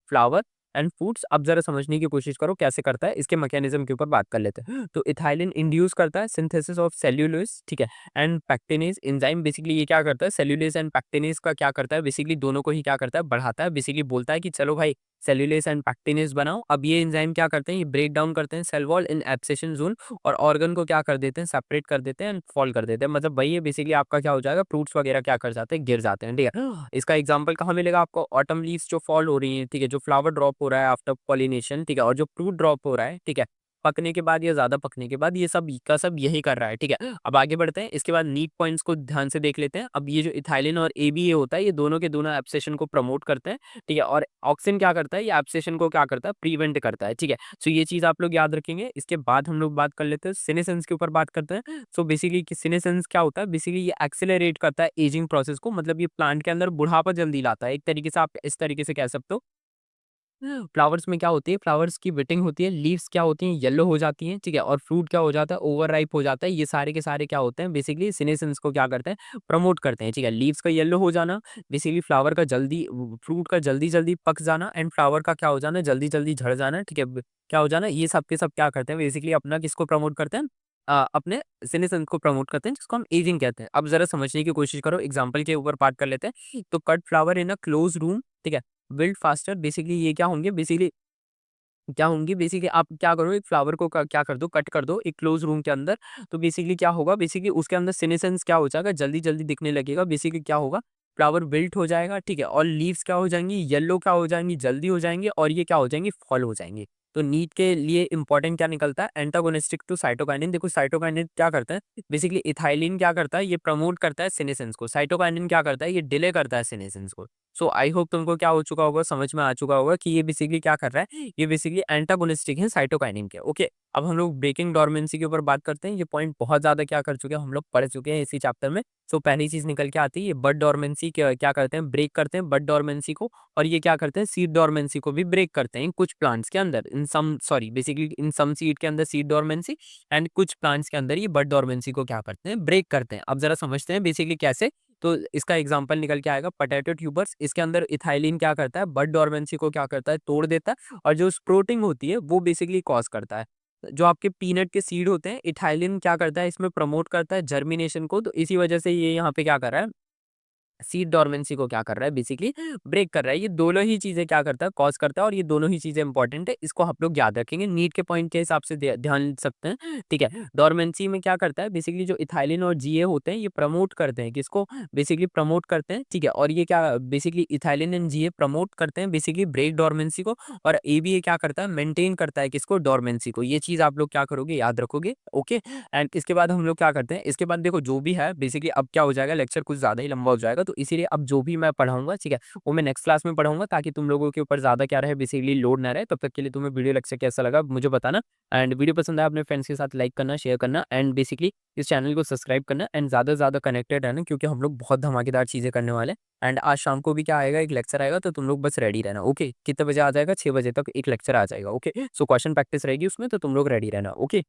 flower and foods. अब जरा समझने की कोशिश करो कैसे करता है, इसके मैकेनिज्म के ऊपर बात कर लेते हैं। तो इथाइलिन इंड्यूस करता है सिंथेसिस ऑफ सेल्यूलोज, ठीक है, एंड पैक्टिनेज एंजाइम। बेसिकली ये क्या करता है, सेल्यूलोज एंड पैक्टिनेज का क्या करता है, बेसिकली दोनों को ही क्या करता है, बढ़ाता है। बेसिकली बोलता है कि चलो भाई सेल्यूलेज एंड पैक्टिनेज बनाओ। अब ये एंजाइम क्या करते हैं, ये ब्रेक डाउन करते हैं सेल वॉल इन एब्सेशन जोन और ऑर्गन को क्या कर देते हैं, सेपरेट कर देते हैं एंड फॉल कर देते हैं। मतलब भाई ये बेसिकली आपका क्या हो जाएगा, फ्रूट्स वगैरह क्या कर जाते हैं, गिर जाते हैं, ठीक है। इसका एग्जांपल कहाँ मिलेगा आपको, ऑटम लीव्स जो फॉल हो रही हैं, ठीक है, जो फ्लावर ड्रॉप हो रहा है आफ्टर पॉलिनेशन, ठीक है, और जो फ्रूट ड्रॉप हो रहा है, ठीक है, पकने के बाद या ज़्यादा पकने के बाद, ये सब का सब यही कर रहा है, ठीक है। अब आगे बढ़ते हैं, इसके बाद नीट पॉइंट्स को ध्यान से देख लेते हैं। अब ये जो इथाइलिन और एबीए होता है, ये दोनों के दोनों एब्सेशन को प्रमोट करते हैं, ठीक है, और ऑक्सिन क्या करता है, ये एब्सेशन को क्या करता है, प्रिवेंट करता है, ठीक है। सो ये चीज़ आप लोग याद रखेंगे। इसके बाद हम लोग बात कर लेते हैं सीनेसेंस के ऊपर बात करते हैं। सो बेसिकली सीनेसेंस क्या होता है, बेसिकली ये एक्सेलरेट करता है एजिंग प्रोसेस को, मतलब ये प्लांट के अंदर बुढ़ापा जल्दी लाता है। एक तरीके से आप इस तरीके से कह सकते हो। फ्लावर्स में क्या होती है, फ्लावर्स की विटिंग होती है, लीव्स क्या होती हैं, येलो हो जाती हैं, ठीक है, और फ्रूट क्या हो जाता है, ओवर राइप हो जाता है। ये सारे के सारे क्या होते हैं, बेसिकली सीनेसेंस को क्या करते हैं, प्रमोट करते हैं, ठीक है। लीव्स का येलो हो जाना, बेसिकली फ्लावर का जल्दी, फ्रूट का जल्दी जल्दी पक जाना एंड फ्लावर का क्या हो जाना, जल्दी जल्दी झड़ जाना, ठीक है, क्या हो जाना, ये सब के सब क्या करते हैं, बेसिकली अपना किसको प्रमोट करते हैं, अपने सीनेसेंस को प्रमोट करते हैं, जिसको हम एजिंग कहते हैं। अब जरा समझने की कोशिश करो, एग्जाम्पल के ऊपर बात कर लेते हैं। तो cut flower in a close room, ठीक है, बिल्ड फास्टर। बेसिकली ये क्या होंगे, बेसिकली क्या होंगी, बेसिकली आप क्या करो, एक फ्लावर को क्या कर दो, कट कर दो एक क्लोज रूम के अंदर। तो बेसिकली क्या होगा, बेसिकली उसके अंदर सीनेसेंस क्या हो जाएगा, जल्दी जल्दी दिखने लगेगा। बेसिकली क्या होगा, फ्लावर बिल्ट हो जाएगा, ठीक है, और लीव्स क्या हो जाएंगी, येलो क्या हो जाएंगी, जल्दी हो जाएंगे, और ये क्या हो जाएंगी, फॉल हो जाएंगे। तो नीट के लिए इंपॉर्टेंट क्या निकलता है, एंटागोनिस्टिक टू साइटोकाइनिन। देखो साइटोकाइनिन क्या करता है, बेसिकली इथाइलिन क्या करता है, ये प्रमोट करता है सीनेसेंस को। साइटोकाइनिन क्या करता है, ये डिले करता है सीनेसेंस को। सो आई होप तुमको क्या हो चुका होगा, समझ में आ चुका होगा कि ये बेसिकली क्या कर रहा है, ये बेसिकली एंटागोनिस्टिक है साइटोकाइनिन के। ओके, अब हम लोग ब्रेकिंग डोरमेंसी के ऊपर बात करते हैं। ये पॉइंट बहुत ज्यादा क्या कर चुके हैं, हम लोग पढ़ चुके हैं इसी चैप्टर में। सो पहली चीज निकल के आती है, ये बड डोरमेंसी क्या करते हैं, ब्रेक करते हैं बड डोरमेंसी को। और ये क्या करते हैं, सीड डोरमेंसी को भी ब्रेक करते हैं कुछ प्लांट्स के अंदर, इन सम सॉरी बेसिकली इन सम सीड के अंदर सीड डोरमेंसी एंड कुछ प्लांट्स के अंदर ये बड डोरमेंसी को क्या करते हैं, ब्रेक करते हैं। अब जरा समझते हैं बेसिकली कैसे। तो इसका एग्जांपल निकल के आएगा, पोटैटो ट्यूबर्स। इसके अंदर इथाइलिन क्या करता है, बड डोरमेंसी को क्या करता है, तोड़ देता है, और जो स्प्रोटिंग होती है वो बेसिकली कॉज करता है। जो आपके पीनट के सीड होते हैं, इथाइलिन क्या करता है, इसमें प्रमोट करता है जर्मिनेशन को। तो इसी वजह से ये यहाँ पे क्या कर रहा है, सीड डोरमेंसी को क्या कर रहा है, बेसिकली ब्रेक कर रहा है। ये दोनों ही चीजें क्या करता है, कॉज करता है, और ये दोनों ही चीजें इंपॉर्टेंट है, इसको आप लोग याद रखेंगे नीट के पॉइंट के हिसाब से ध्यान सकते हैं, ठीक है। डोरमेंसी में क्या करता है, बेसिकली जो इथाइलिन और जीए होते हैं, ये प्रमोट करते हैं किसको, बेसिकली प्रमोट करते हैं, ठीक है। और ये क्या basically ethylene and GA promote करते हैं बेसिकली ब्रेक डोरमेंसी को, और एबीए क्या करता है, मेंटेन करता है किसको, डोरमेंसी को। ये चीज आप लोग क्या करोगे, याद रखोगे, ओके। एंड इसके बाद हम लोग क्या करते हैं, इसके बाद देखो जो भी है बेसिकली, अब क्या हो जाएगा, लेक्चर कुछ ज्यादा ही लंबा हो जाएगा, तो इसीलिए अब जो भी मैं पढ़ाऊंगा, ठीक है, वो मैं नेक्स्ट क्लास में पढ़ाऊंगा, ताकि तुम लोगों के ऊपर ज्यादा क्या रहे, बेसिकली लोड ना रहे। तब तक के लिए तुम्हें वीडियो लेक्चर कैसा लगा मुझे बताना। एंड वीडियो पसंद आया अपने फ्रेंड्स के साथ लाइक करना, शेयर करना, एंड बेसिकली इस चैनल को सब्सक्राइब करना, एंड ज्यादा से ज्यादा कनेक्टेड रहना, क्योंकि हम लोग बहुत धमाकेदार चीजें करने वाले हैं। एंड आज शाम को भी क्या आएगा, एक लेक्चर आएगा, तो तुम लोग बस रेडी रहना, ओके। कितने बजे आ जाएगा, 6 बजे तक एक लेक्चर आ जाएगा, ओके। सो क्वेश्चन प्रैक्टिस रहेगी उसमें, तो तुम लोग रेडी रहना, ओके।